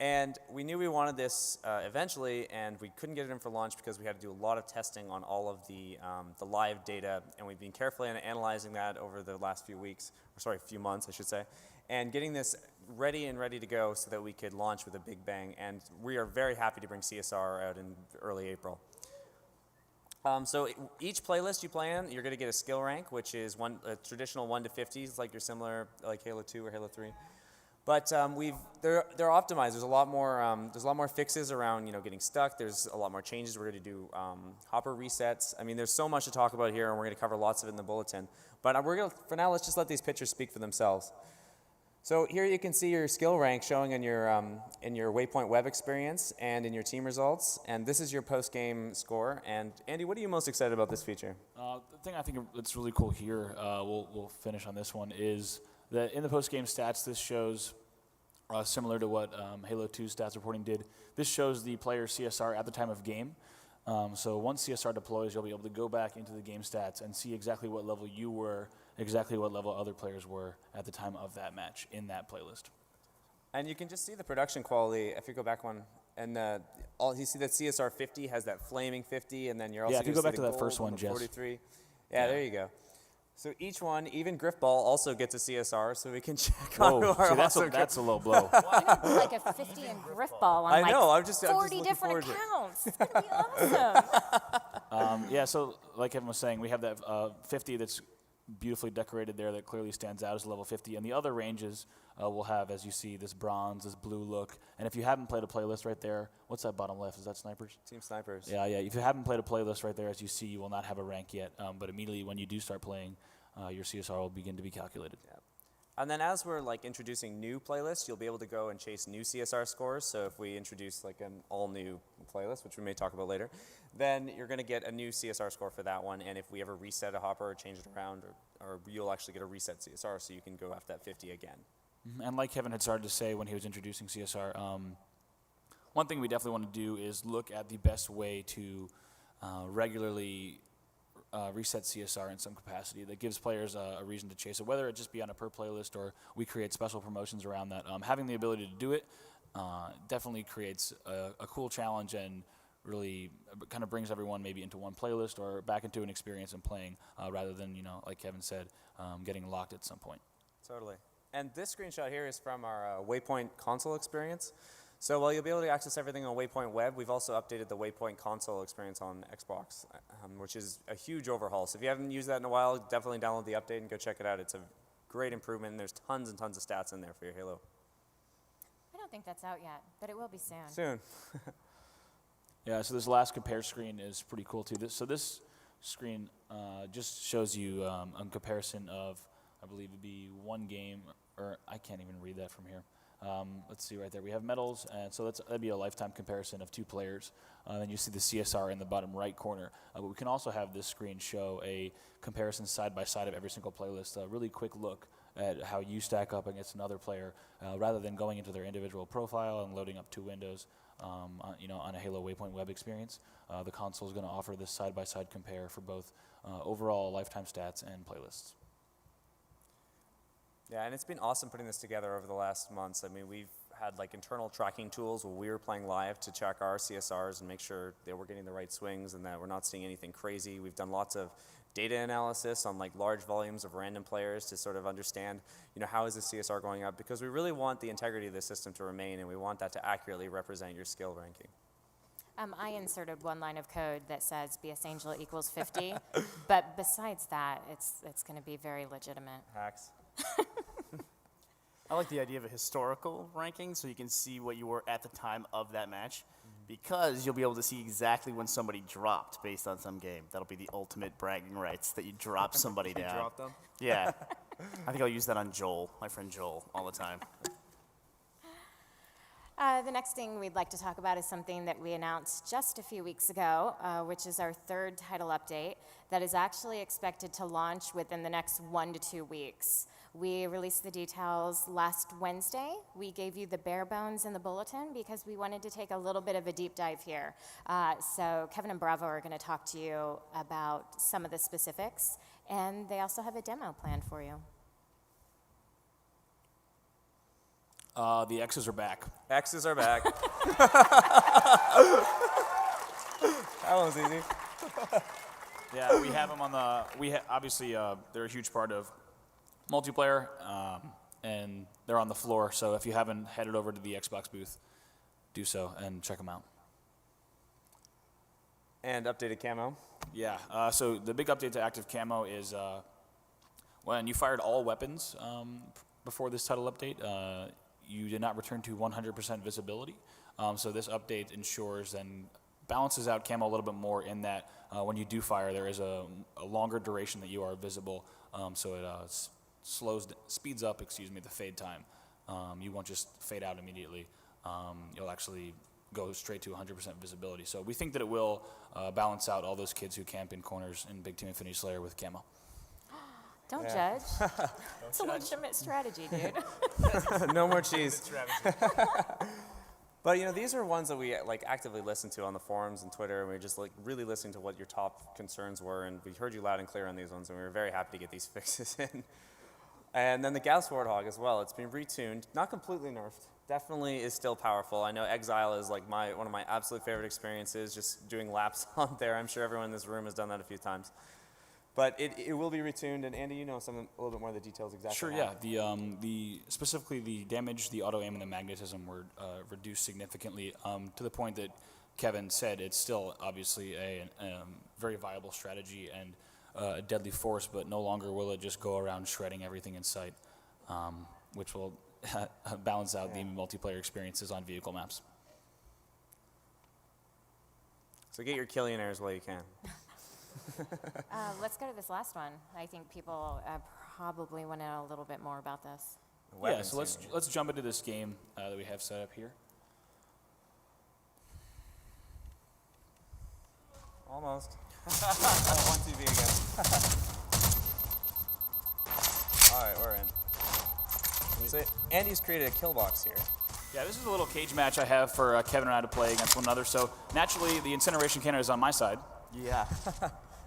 And we knew we wanted this eventually, and we couldn't get it in for launch because we had to do a lot of testing on all of the live data, and we've been carefully analyzing that over the last few months, I should say, and getting this ready to go so that we could launch with a big bang. And we are very happy to bring CSR out in early April. So each playlist you play in, you're going to get a skill rank, which is a traditional 1 to 50, it's like your similar like Halo 2 or Halo 3. But they're optimized. There's a lot more fixes around getting stuck. There's a lot more changes. We're going to do hopper resets. I mean, there's so much to talk about here, and we're going to cover lots of it in the bulletin. But for now, let's just let these pictures speak for themselves. So here you can see your skill rank showing in your Waypoint web experience and in your team results. And this is your post-game score. And Andy, what are you most excited about this feature? The thing I think that's really cool here, we'll finish on this one, is that in the post-game stats, this shows, similar to what Halo 2 stats reporting did, this shows the player CSR at the time of game. So once CSR deploys, you'll be able to go back into the game stats and see exactly what level you were, exactly what level other players were at the time of that match in that playlist. And you can just see the production quality if you go back one. And you see that CSR 50 has that flaming 50, and then you're also if you gonna go back see to the that first gold one, the Jess. 43. Yeah, there you go. So each one, even Griffball, also gets a CSR, so we can check on Whoa, our see, that's a low blow. Why not put like a 50 and griff ball on I know, I'm like just 40 looking different forward to it. accounts? It's going to be awesome. So like Kevin was saying, we have that 50 that's beautifully decorated there that clearly stands out as level 50. And the other ranges will have, as you see, this bronze, this blue look. And if you haven't played a playlist right there, what's that bottom left? Is that snipers? Team Snipers. Yeah. If you haven't played a playlist right there, as you see, you will not have a rank yet. But immediately when you do start playing, your CSR will begin to be calculated. Yeah. And then as we're like introducing new playlists, you'll be able to go and chase new CSR scores. So if we introduce like an all-new playlist, which we may talk about later, then you're going to get a new CSR score for that one. And if we ever reset a hopper or change it around, or you'll actually get a reset CSR, so you can go after that 50 again. And like Kevin had started to say when he was introducing CSR, one thing we definitely want to do is look at the best way to regularly reset CSR in some capacity that gives players a reason to chase it, whether it just be on a per playlist or we create special promotions around that. Having the ability to do it definitely creates a cool challenge and really kind of brings everyone maybe into one playlist or back into an experience and playing rather than, like Kevin said, getting locked at some point. Totally. And this screenshot here is from our Waypoint console experience. So while you'll be able to access everything on Waypoint Web, we've also updated the Waypoint console experience on Xbox, which is a huge overhaul. So if you haven't used that in a while, definitely download the update and go check it out. It's a great improvement, and there's tons and tons of stats in there for your Halo. I don't think that's out yet, but it will be soon. Soon. Yeah, so this last compare screen is pretty cool too. This screen just shows you a comparison of, I believe it'd be one game, or I can't even read that from here. Let's see right there. We have medals, and so that'd be a lifetime comparison of two players. And you see the CSR in the bottom right corner. But we can also have this screen show a comparison side by side of every single playlist, a really quick look at how you stack up against another player, rather than going into their individual profile and loading up two windows. On a Halo Waypoint Web experience, the console is going to offer this side by side compare for both overall lifetime stats and playlists. Yeah, and it's been awesome putting this together over the last months. I mean, we've had like internal tracking tools where we were playing live to check our CSRs and make sure that we're getting the right swings and that we're not seeing anything crazy. We've done lots of data analysis on like large volumes of random players to sort of understand, how is the CSR going up? Because we really want the integrity of the system to remain, and we want that to accurately represent your skill ranking. I inserted one line of code that says BS Angel equals 50, but besides that, it's going to be very legitimate. Hacks. I like the idea of a historical ranking so you can see what you were at the time of that match, because you'll be able to see exactly when somebody dropped based on some game. That'll be the ultimate bragging rights, that you drop somebody down. Drop them? Yeah. I think I'll use that on Joel, my friend Joel, all the time. The next thing we'd like to talk about is something that we announced just a few weeks ago, which is our third title update that is actually expected to launch within the next 1 to 2 weeks. We released the details last Wednesday. We gave you the bare bones in the bulletin because we wanted to take a little bit of a deep dive here. So Kevin and Bravo are going to talk to you about some of the specifics, and they also have a demo planned for you. The X's are back. X's are back. That one's easy. Yeah, we have them on the. Obviously, they're a huge part of multiplayer, and they're on the floor. So if you haven't headed over to the Xbox booth, do so and check them out. And updated camo. Yeah. So the big update to active camo is when you fired all weapons before this title update, you did not return to 100% visibility. So this update ensures and balances out camo a little bit more in that when you do fire, there is a longer duration that you are visible. So it speeds up, the fade time. You won't just fade out immediately. You'll actually go straight to 100% visibility. So we think that it will balance out all those kids who camp in corners in Big Team Infinity Slayer with camo. Don't judge. It's a legitimate strategy, dude. No more cheese. But these are ones that we actively listen to on the forums and Twitter, and we're just really listening to what your top concerns were, and we heard you loud and clear on these ones, and we were very happy to get these fixes in. And then the Gauss Warthog as well. It's been retuned, not completely nerfed. Definitely is still powerful. I know Exile is one of my absolute favorite experiences, just doing laps on there. I'm sure everyone in this room has done that a few times. But it will be retuned, and Andy, a little bit more of the details exactly. Sure, yeah. Specifically the damage, the auto aim, and the magnetism were reduced significantly to the point that Kevin said it's still obviously a very viable strategy, and a deadly force, but no longer will it just go around shredding everything in sight, which will balance out the multiplayer experiences on vehicle maps. So get your Killionaires while you can. Let's go to this last one. I think people probably want to know a little bit more about this. Yeah, so let's jump into this game that we have set up here. Almost. One TV again. All right, we're in. So Andy's created a kill box here. Yeah, this is a little cage match I have for Kevin and I to play against one another. So naturally, the incineration cannon is on my side. Yeah.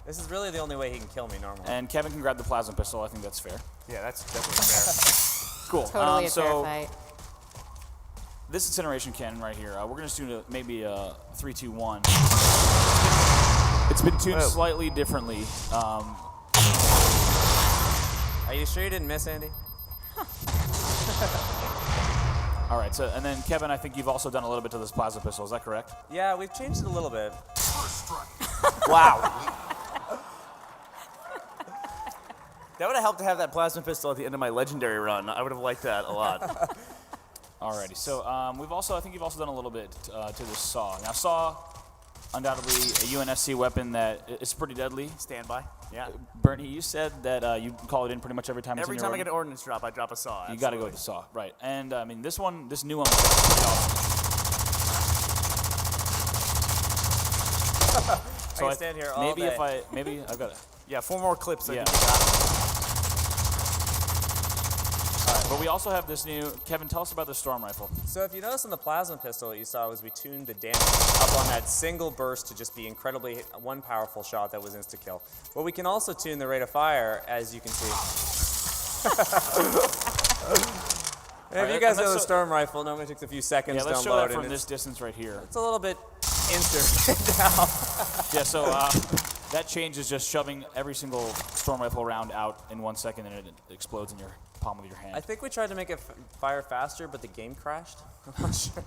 This is really the only way he can kill me normally. And Kevin can grab the plasma pistol. I think that's fair. Yeah, that's definitely fair. Cool. Totally a fair so fight. this incineration cannon right here, we're going to do maybe a 3, 2, 1. It's been tuned slightly differently. Are you sure you didn't miss, Andy? All right, so and then Kevin, I think you've also done a little bit to this plasma pistol. Is that correct? Yeah, we've changed it a little bit. Wow. That would have helped to have that plasma pistol at the end of my legendary run. I would have liked that a lot. Alrighty, so I think you've also done a little bit to this saw. Now, saw, undoubtedly a UNSC weapon that is pretty deadly. Standby. Yeah. Bernie, you said that you call it in pretty much every time. Every time I get an ordnance drop, I drop a saw. You got to go with the saw, right? And I mean, this new one was pretty awesome. So I can stand here all maybe day. maybe I've got to. Yeah, 4 more clips. Yeah. But we also have this new, Kevin, tell us about the storm rifle. So if you notice on the plasma pistol, what you saw was we tuned the damage up on that single burst to just be incredibly one powerful shot that was insta-kill. But we can also tune the rate of fire, as you can see. If you guys know the storm rifle, normally takes a few seconds to let's show unload. that from this distance right here. It's a little bit instant down. Yeah, so that change is just shoving every single storm rifle round out in 1 second, and it explodes in your palm of your hand. I think we tried to make it fire faster, but the game crashed. I'm not sure.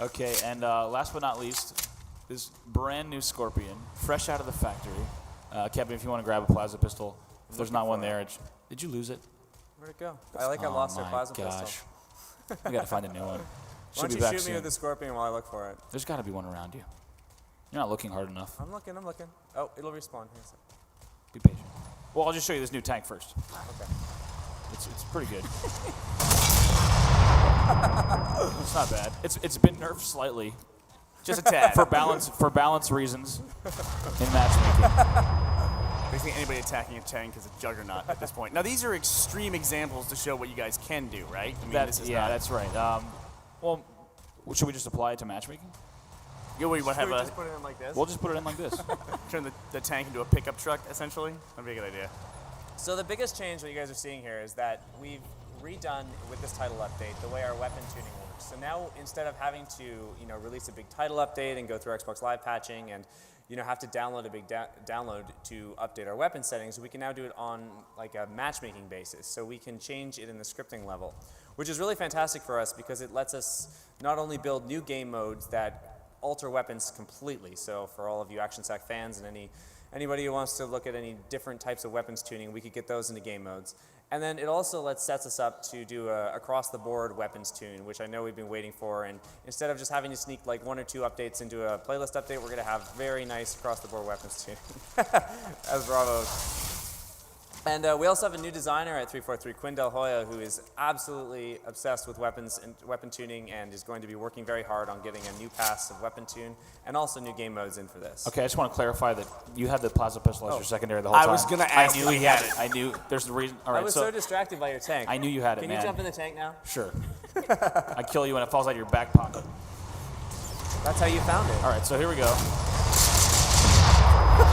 Okay, and last but not least, this brand new Scorpion, fresh out of the factory. Kevin, if you want to grab a plasma pistol, if there's not one there, did you lose it? Where'd it go? I lost our plasma pistol. We got to find a new one. Why don't you shoot me with the Scorpion while I look for it? There's got to be one around you. You're not looking hard enough. I'm looking. Oh, it'll respawn. Here, so. Be patient. Well, I'll just show you this new tank first. Okay. It's pretty good. It's not bad. It's been nerfed slightly, Just a tad. for balance reasons in matchmaking. Basically, anybody attacking a tank is a juggernaut at this point. Now, these are extreme examples to show what you guys can do, right? I mean, That's right. Well, should we just apply it to matchmaking? You want to have a just put it in like this? We'll just put it in like this. turn the tank into a pickup truck, essentially? That'd be a good idea. So the biggest change that you guys are seeing here is that we've redone with this title update the way our weapon tuning works. So now instead of having to release a big title update and go through Xbox Live patching and have to download a big download to update our weapon settings, we can now do it on like a matchmaking basis. So we can change it in the scripting level, which is really fantastic for us because it lets us not only build new game modes that alter weapons completely. So for all of you Action Sack fans and anybody who wants to look at any different types of weapons tuning, we could get those into game modes. And then it also sets us up to do a across-the-board weapons tune, which I know we've been waiting for. And instead of just having to sneak like 1 or 2 updates into a playlist update, we're going to have very nice across-the-board weapons tuning, as Bravo. And we also have a new designer at 343, Quinn Del Hoya, who is absolutely obsessed with weapons and weapon tuning and is going to be working very hard on getting a new pass of weapon tune and also new game modes in for this. Okay, I just want to clarify that you had the plasma pistol as your secondary the whole time. I was going to ask I knew he had it. I knew there's the reason. All right, I was so distracted by your tank. I knew you had it, Can man. you jump in the tank now? Sure. I kill you when it falls out of your back pocket. That's how you found it. All right, so here we go.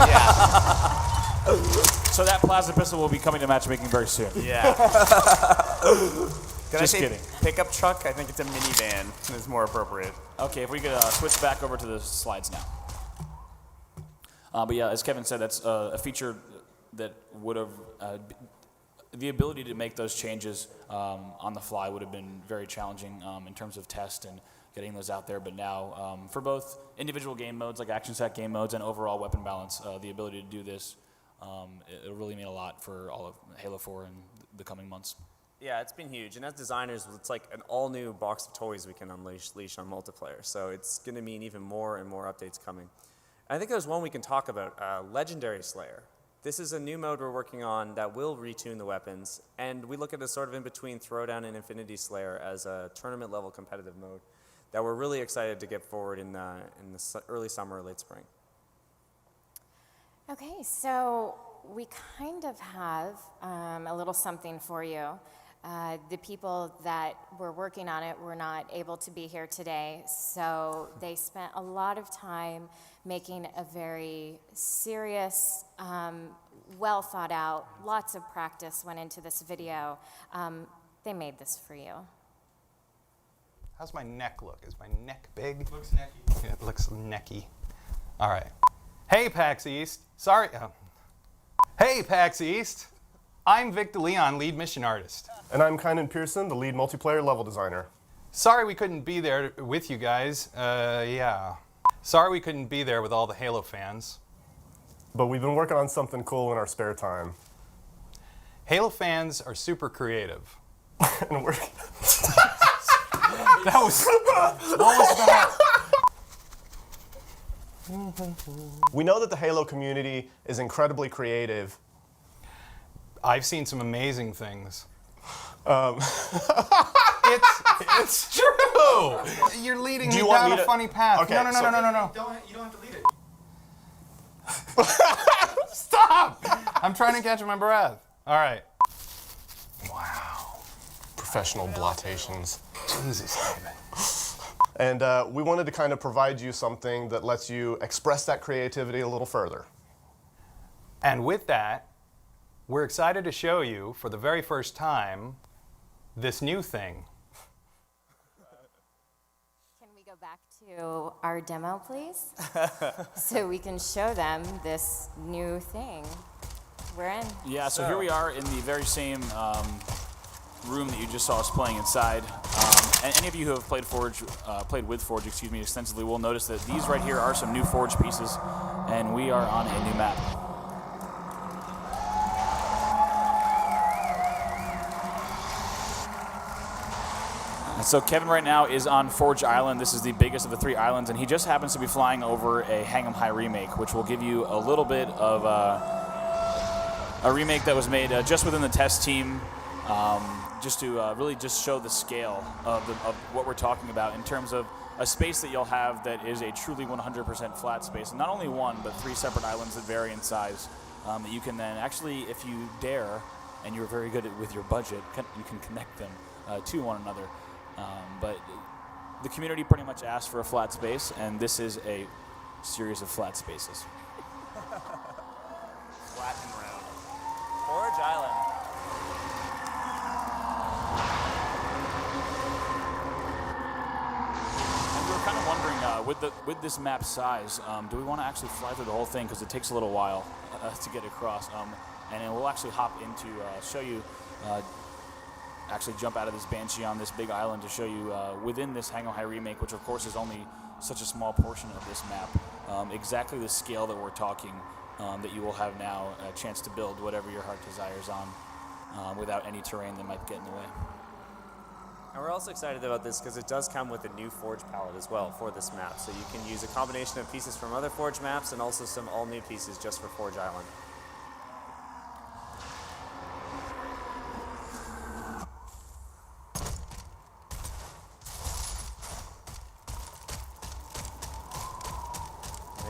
Yeah. So that plasma pistol will be coming to matchmaking very soon. Yeah. Just kidding. Pickup truck? I think it's a minivan. It's more appropriate. Okay, if we could switch back over to the slides now. But yeah, as Kevin said, that's a feature that would have, the ability to make those changes on the fly would have been very challenging in terms of test and getting those out there. But now, for both individual game modes like Action Sack game modes and overall weapon balance, the ability to do this It'll really mean a lot for all of Halo 4 in the coming months. Yeah, it's been huge, and as designers, it's like an all-new box of toys we can unleash on multiplayer, so it's going to mean even more and more updates coming. I think there's one we can talk about, Legendary Slayer. This is a new mode we're working on that will retune the weapons, and we look at it sort of in between Throwdown and Infinity Slayer as a tournament-level competitive mode that we're really excited to get forward in the early summer or late spring. Okay, so we kind of have a little something for you. The people that were working on it were not able to be here today, so they spent a lot of time making a very serious, well thought out, lots of practice went into this video. They made this for you. How's my neck look? Is my neck big? Looks necky. Yeah, it looks necky. All right. Hey, PAX East. Sorry. Hey, PAX East. I'm Vic DeLeon, lead mission artist. And I'm Kynan Pearson, the lead multiplayer level designer. Sorry we couldn't be there with you guys. Yeah. Sorry we couldn't be there with all the Halo fans. But we've been working on something cool in our spare time. Halo fans are super creative. And we're That was... What was that? We know that the Halo community is incredibly creative. I've seen some amazing things. It's true! You're leading me down a funny path. Okay, No. You don't have to lead it. Stop! I'm trying to catch my breath. All right. Wow. Professional blotations. Jesus, David. And we wanted to kind of provide you something that lets you express that creativity a little further. And with that, we're excited to show you, for the very first time, this new thing. Can we go back to our demo, please? So we can show them this new thing we're in. Yeah, so here we are in the very same room that you just saw us playing inside. And any of you who have played with Forge, extensively will notice that these right here are some new Forge pieces, and we are on a new map. And so Kevin right now is on Forge Island. This is the biggest of the 3 islands, and he just happens to be flying over a Hang 'em High remake, which will give you a little bit of a remake that was made just within the test team, just to really just show the scale of what we're talking about in terms of a space that you'll have that is a truly 100% flat space. And not only 1, but 3 separate islands that vary in size that you can then actually, if you dare, and you're very good with your budget, you can connect them to one another. But the community pretty much asked for a flat space, and this is a series of flat spaces. Flat and round. Forge Island. And we were kind of wondering, with this map size, do we want to actually fly through the whole thing? Because it takes a little while to get across. And then we'll actually hop into, show you, actually jump out of this Banshee on this big island to show you within this Hang 'em High remake, which of course is only such a small portion of this map, exactly the scale that we're talking, that you will have now a chance to build whatever your heart desires on without any terrain that might get in the way. And we're also excited about this because it does come with a new Forge palette as well for this map, so you can use a combination of pieces from other Forge maps and also some all-new pieces just for Forge Island.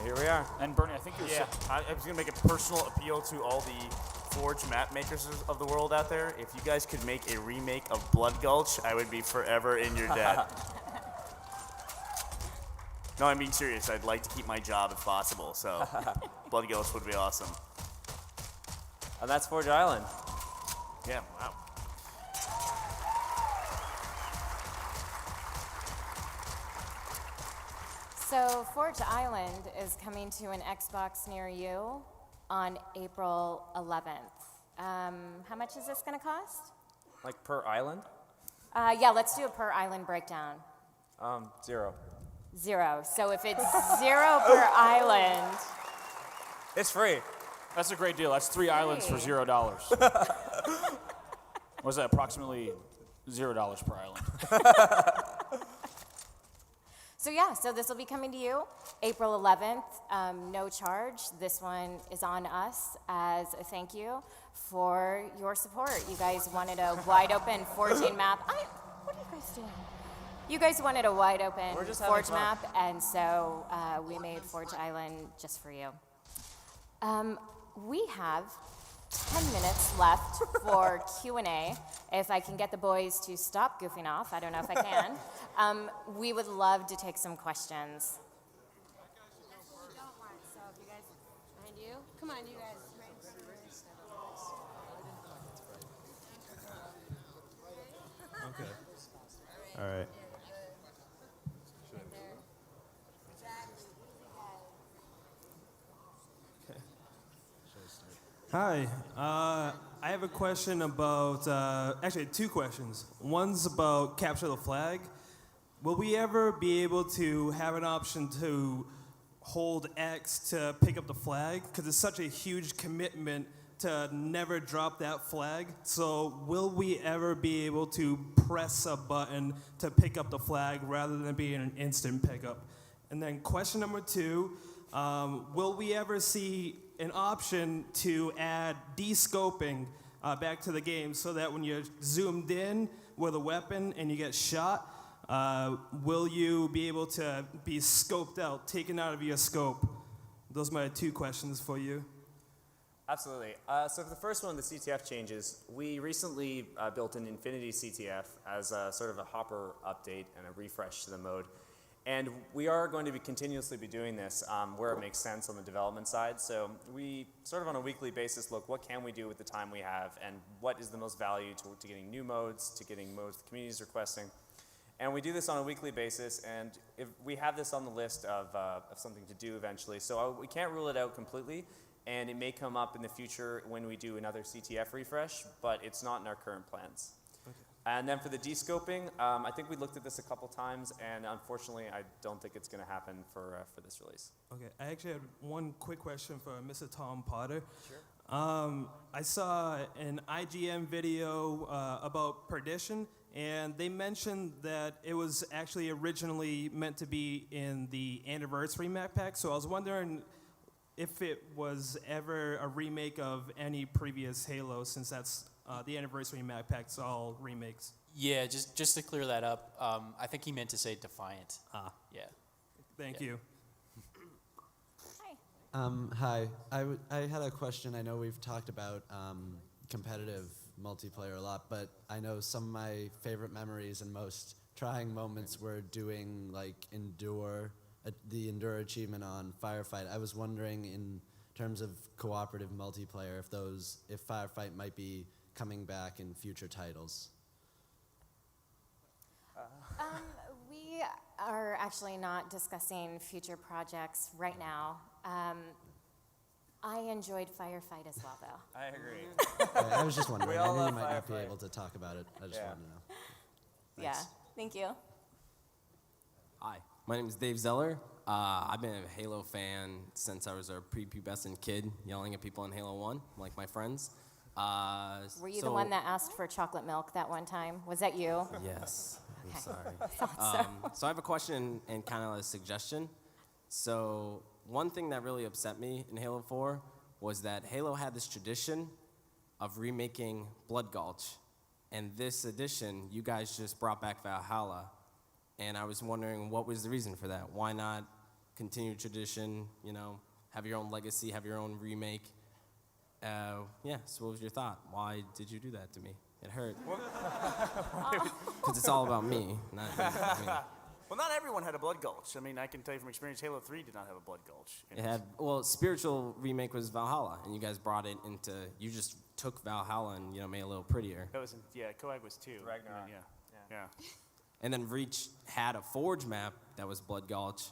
Here we are. And Bernie, I think you're I was going to make a personal appeal to all the Forge map makers of the world out there. If you guys could make a remake of Blood Gulch, I would be forever in your debt. No, I'm being serious. I'd like to keep my job if possible, so Blood Gulch would be awesome. And that's Forge Island. Yeah, wow. So Forge Island is coming to an Xbox near you on April 11th. How much is this going to cost? Like per island? Yeah, let's do a per island breakdown. 0. 0. So if it's 0 per island, It's free. That's a great deal. That's 3 islands for Hey. $0. Was that approximately $0 per island? So yeah, so this will be coming to you April 11th, no charge. This one is on us as a thank you for your support. You guys wanted a wide open forging map. What are you guys doing? You guys wanted a wide open We're just having Forge fun. map, and so we made Forge Island just for you. We have 10 minutes left for Q&A. If I can get the boys to stop goofing off, I don't know if I can. We would love to take some questions. So if you guys behind you, come on, you guys. Okay. All right. Hi. I have a question about, actually 2 questions. One's about capture the flag. Will we ever be able to have an option to hold X to pick up the flag? Because it's such a huge commitment to never drop that flag. So will we ever be able to press a button to pick up the flag rather than being an instant pickup? And then question number 2, will we ever see an option to add de-scoping back to the game so that when you're zoomed in with a weapon and you get shot, will you be able to be scoped out, taken out of your scope? Those are my 2 questions for you. Absolutely. So for the first one, the CTF changes, we recently built an Infinity CTF as a sort of a hopper update and a refresh to the mode. And we are going to be continuously be doing this where it makes sense on the development side. So we sort of on a weekly basis look, what can we do with the time we have, and what is the most value to getting new modes, to getting modes the community is requesting. And we do this on a weekly basis, and if we have this on the list of something to do eventually. So we can't rule it out completely, and it may come up in the future when we do another CTF refresh, but it's not in our current plans. Okay. And then for the de-scoping, I think we looked at this a couple times, and unfortunately, I don't think it's going to happen for this release. Okay, I actually had one quick question for Mr. Tom Potter. Sure. I saw an IGN video about Perdition, and they mentioned that it was actually originally meant to be in the anniversary map pack. So I was wondering if it was ever a remake of any previous Halo, since that's the anniversary map pack's all remakes. Yeah, just to clear that up, I think he meant to say Defiant. Yeah. Thank you. Hi. I had a question. I know we've talked about competitive multiplayer a lot, but I know some of my favorite memories and most trying moments were doing like the Endure achievement on Firefight. I was wondering in terms of cooperative multiplayer if Firefight might be coming back in future titles. We are actually not discussing future projects right now. I enjoyed Firefight as well, though. I agree. Yeah, I was just wondering. We I all knew you love might not be Firefight. able to talk about it. I just Yeah. wanted to know. Yeah, Thanks. thank you. Hi, my name is Dave Zeller. I've been a Halo fan since I was a prepubescent kid, yelling at people in Halo 1, like my friends. Were you the one that asked for chocolate milk that one time? Was that you? Yes, Okay. I'm sorry. Thought so. So I have a question and kind of a suggestion. So one thing that really upset me in Halo 4 was that Halo had this tradition of remaking Blood Gulch. And this edition, you guys just brought back Valhalla. And I was wondering what was the reason for that? Why not continue tradition, have your own legacy, have your own remake? So what was your thought? Why did you do that to me? It hurt. Because it's all about me, not me. Well, not everyone had a Blood Gulch. I mean, I can tell you from experience, Halo 3 did not have a Blood Gulch. It had, spiritual remake was Valhalla, and you guys brought it into, you just took Valhalla and, made it a little prettier. That was, Coag was 2. Ragnarok. I mean, yeah. And then Reach had a Forge map that was Blood Gulch,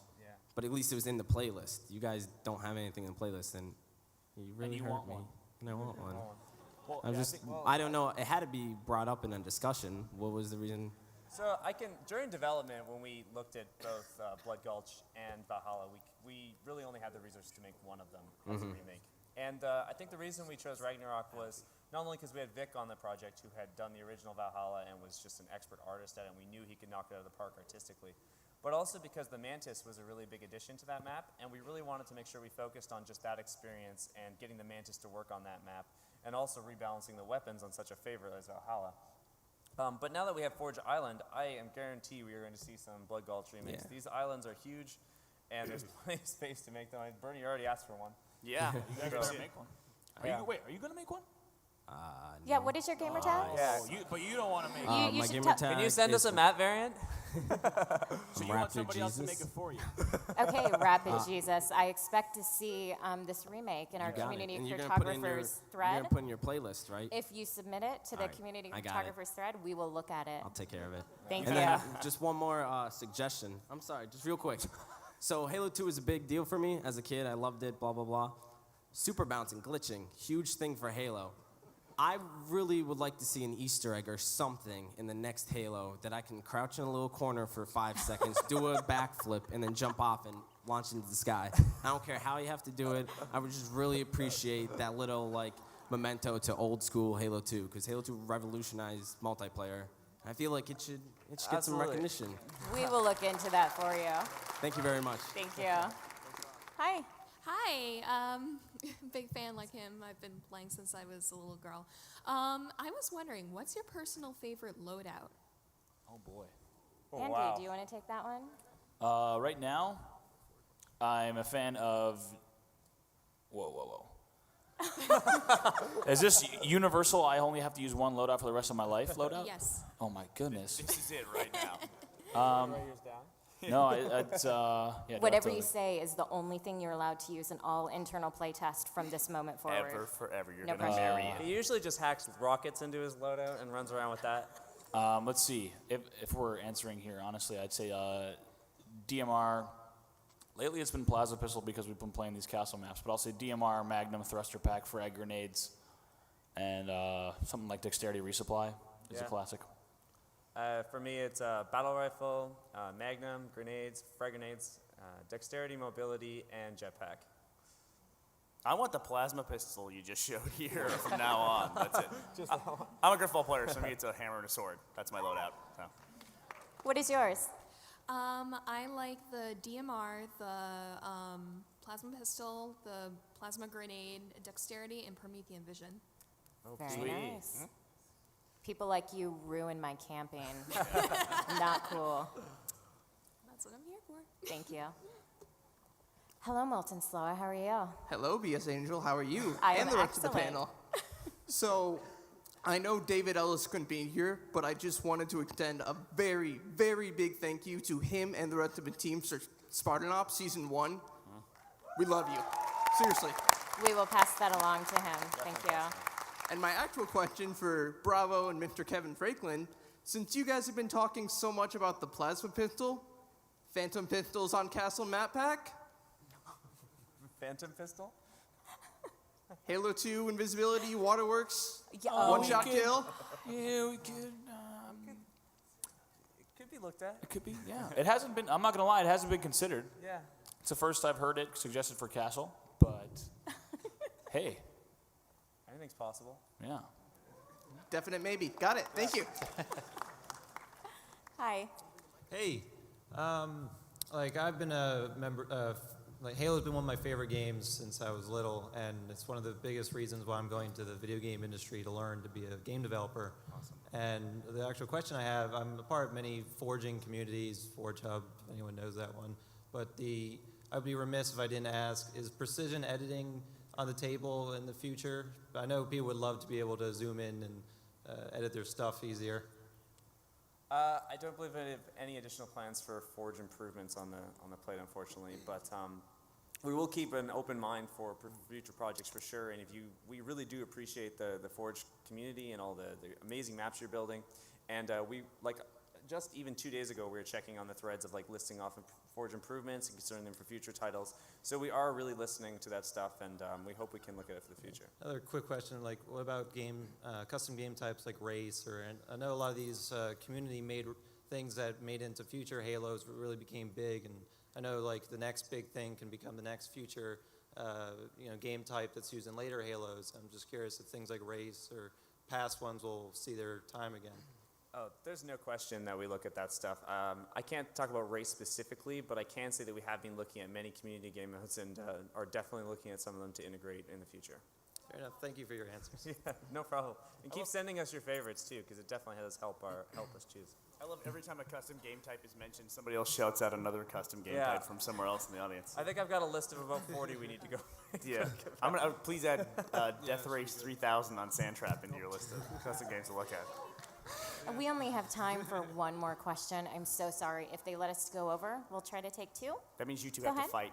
but at least it was in the playlist. You guys don't have anything in the playlist, and you really you hurt want me. one. And I want one. Well, I don't know, it had to be brought up in a discussion. What was the reason? So during development, when we looked at both Blood Gulch and Valhalla, we really only had the resources to make one of them as a remake. And And I think the reason we chose Ragnarok was not only because we had Vic on the project, who had done the original Valhalla and was just an expert artist at it, and we knew he could knock it out of the park artistically, but also because the Mantis was a really big addition to that map, and we really wanted to make sure we focused on just that experience and getting the Mantis to work on that map, and also rebalancing the weapons on such a favorite as Valhalla. But now that we have Forge Island, I am guarantee we are going to see some Blood Gulch remakes. These islands are huge, and there's plenty of space to make them. Bernie already asked for one. Yeah, you guys are going to make one. Are you going to make one? Yeah, what is your gamer tag? But you don't want to make You My should gamer tag Can you send us a map variant? So you want somebody else to make it for you. Okay, Rapid Jesus. I expect to see this remake in our community And photographers you're thread. going to put in your playlist, right? If you submit it to the Alright, community I got it. photographers thread, we will look at it. I'll take care of it. Thank And you. then just one more suggestion. I'm sorry, just real quick. So Halo 2 is a big deal for me as a kid. I loved it, blah, blah, blah. Super bouncing, glitching, huge thing for Halo. I really would like to see an Easter egg or something in the next Halo that I can crouch in a little corner for 5 seconds, do a backflip, and then jump off and launch into the sky. I don't care how you have to do it. I would just really appreciate that little like memento to old school Halo 2, because Halo 2 revolutionized multiplayer. I feel like it should get some recognition. We will look into that for you. Thank you very much. Thank you. Hi. Hi, big fan like him. I've been playing since I was a little girl. I was wondering, what's your personal favorite loadout? Oh boy. Andrew, do you want to take that one? Right now, I'm a fan of. Whoa. Is this universal? I only have to use one loadout for the rest of my life. Loadout? Yes. Oh my goodness. This is it right now. No, it's yeah. Whatever no, you say is the only thing you're allowed to use in all internal playtest from this moment forward. Forever. You're No going to pressure. marry it. He usually just hacks rockets into his loadout and runs around with that. Let's see. If we're answering here, honestly, I'd say DMR. Lately, it's been Plasma Pistol because we've been playing these castle maps. But I'll say DMR, Magnum, Thruster Pack, Frag Grenades, and something like Dexterity Resupply is a classic. For me, it's Battle Rifle, Magnum, Grenades, Frag Grenades, Dexterity, Mobility, and Jetpack. I want the plasma pistol you just showed here from now on. That's it. I'm a Griffball player, so for me it's a hammer and a sword. That's my loadout. So. What is yours? I like the DMR, the plasma pistol, the plasma grenade, dexterity, and Promethean vision. Very nice. People like you ruin my camping. Not cool. That's what I'm here for. Thank you. Hello, Molten Slower. How are you? Hello, BS Angel. How are you? I and am the rest of the excellent. panel. So, I know David Ellis couldn't be here, but I just wanted to extend a very, very big thank you to him and the rest of the team for Spartan Ops Season 1. We love you. Seriously. We will pass that along to him. Thank you. And my actual question for Bravo and Mr. Kevin Franklin, since you guys have been talking so much about the plasma pistol, Phantom Pistols on Castle Map Pack, Phantom Pistol? Halo 2 Invisibility Waterworks, Yeah, one-shot kill. Yeah, we could. It could be looked at. It could be. Yeah. It hasn't been. I'm not gonna lie. It hasn't been considered. Yeah. It's the first I've heard it suggested for Castle, but hey. Anything's possible. Yeah. Definite maybe. Got it. Thank you. Hi. Hey, like I've been a member. Like Halo's been one of my favorite games since I was little, and it's one of the biggest reasons why I'm going to the video game industry to learn to be a game developer. Awesome. And the actual question I have, I'm a part of many forging communities, Forge Hub, if anyone knows that one. But I'd be remiss if I didn't ask: is precision editing on the table in the future? I know people would love to be able to zoom in and edit their stuff easier. I don't believe I have any additional plans for Forge improvements on the plate, unfortunately. But we will keep an open mind for future projects for sure. And we really do appreciate the Forge community and all the amazing maps you're building. And we just even 2 days ago we were checking on the threads of listing off Forge improvements and considering them for future titles. So we are really listening to that stuff, and we hope we can look at it for the future. Another quick question, what about custom game types like race? I know a lot of these community-made things that made into future Halos really became big, and I know the next big thing can become the next future game type that's used in later Halos. I'm just curious if things like race or past ones will see their time again. Oh, there's no question that we look at that stuff. I can't talk about race specifically, but I can say that we have been looking at many community game modes and are definitely looking at some of them to integrate in the future. Fair enough. Thank you for your answers. Yeah, no problem. And keep sending us your favorites too, because it definitely does help us choose. I love every time a custom game type is mentioned, somebody else shouts out another custom game type from somewhere else in the audience. I think I've got a list of about 40 we need to go. Yeah. I'm gonna please add Death Race 3000 on Sandtrap into your list of custom games to look at. We only have time for one more question. I'm so sorry. If they let us go over, we'll try to take two. That means you two Go have ahead. to fight.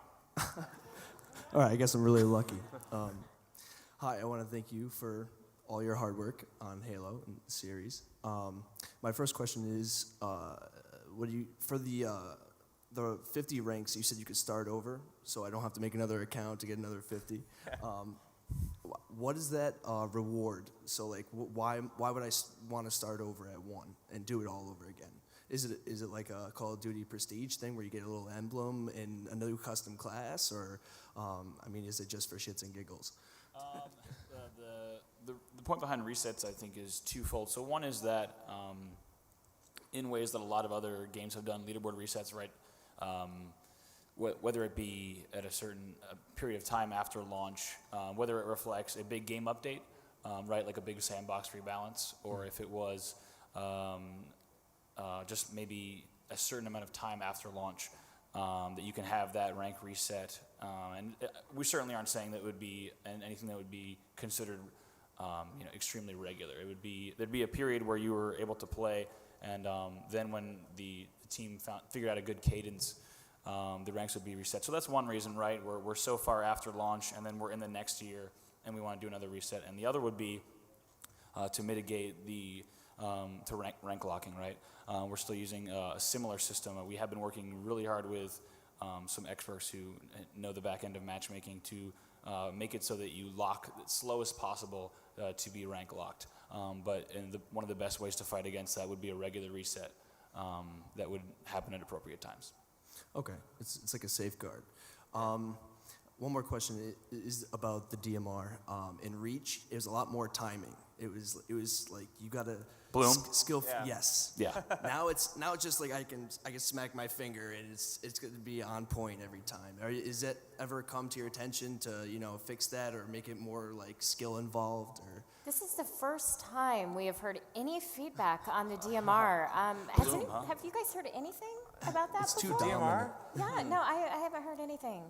All right, I guess I'm really lucky. Hi, I want to thank you for all your hard work on Halo and the series. My first question is, for the 50 ranks, you said you could start over, so I don't have to make another account to get another 50. What is that reward? So like, why would I want to start over at 1 and do it all over again? Is it like a Call of Duty Prestige thing where you get a little emblem in a new custom class, or is it just for shits and giggles? The point behind resets, I think, is twofold. So one is that in ways that a lot of other games have done, leaderboard resets, right? Whether it be at a certain period of time after launch, whether it reflects a big game update, right, like a big sandbox rebalance, or if it was just maybe a certain amount of time after launch that you can have that rank reset. And we certainly aren't saying that it would be anything that would be considered extremely regular. There'd be a period where you were able to play, and then when the team figured out a good cadence, the ranks would be reset. So that's one reason, right? We're so far after launch, and then we're in the next year, and we want to do another reset. And the other would be to mitigate the rank locking, right? We're still using a similar system. We have been working really hard with some experts who know the back end of matchmaking to make it so that you lock as slow as possible to be rank locked. But one of the best ways to fight against that would be a regular reset that would happen at appropriate times. Okay, it's like a safeguard. One more question is about the DMR. In Reach, it was a lot more timing. It was like you gotta Bloom? skill. Yeah. Yes. Yeah. Now it's just like I can smack my finger and it's going to be on point every time. Is that ever come to your attention to fix that or make it more like skill involved or? This is the first time we have heard any feedback on the DMR. Have you guys heard anything about that It's too before? dominant. Yeah, no, I haven't heard anything.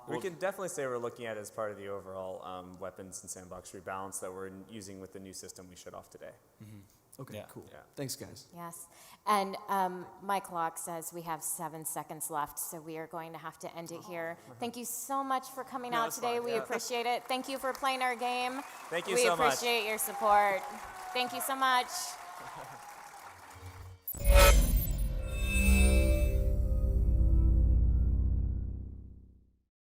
We can definitely say we're looking at it as part of the overall weapons and sandbox rebalance that we're using with the new system we showed off today. Mm-hmm. Okay, Yeah. cool. Yeah. Thanks, guys. Yes. And my clock says we have 7 seconds left, so we are going to have to end it here. Thank you so much for coming out that's today. fine, We yeah. appreciate it. Thank you for playing our game. Thank you we so much. appreciate your support. Thank you so much.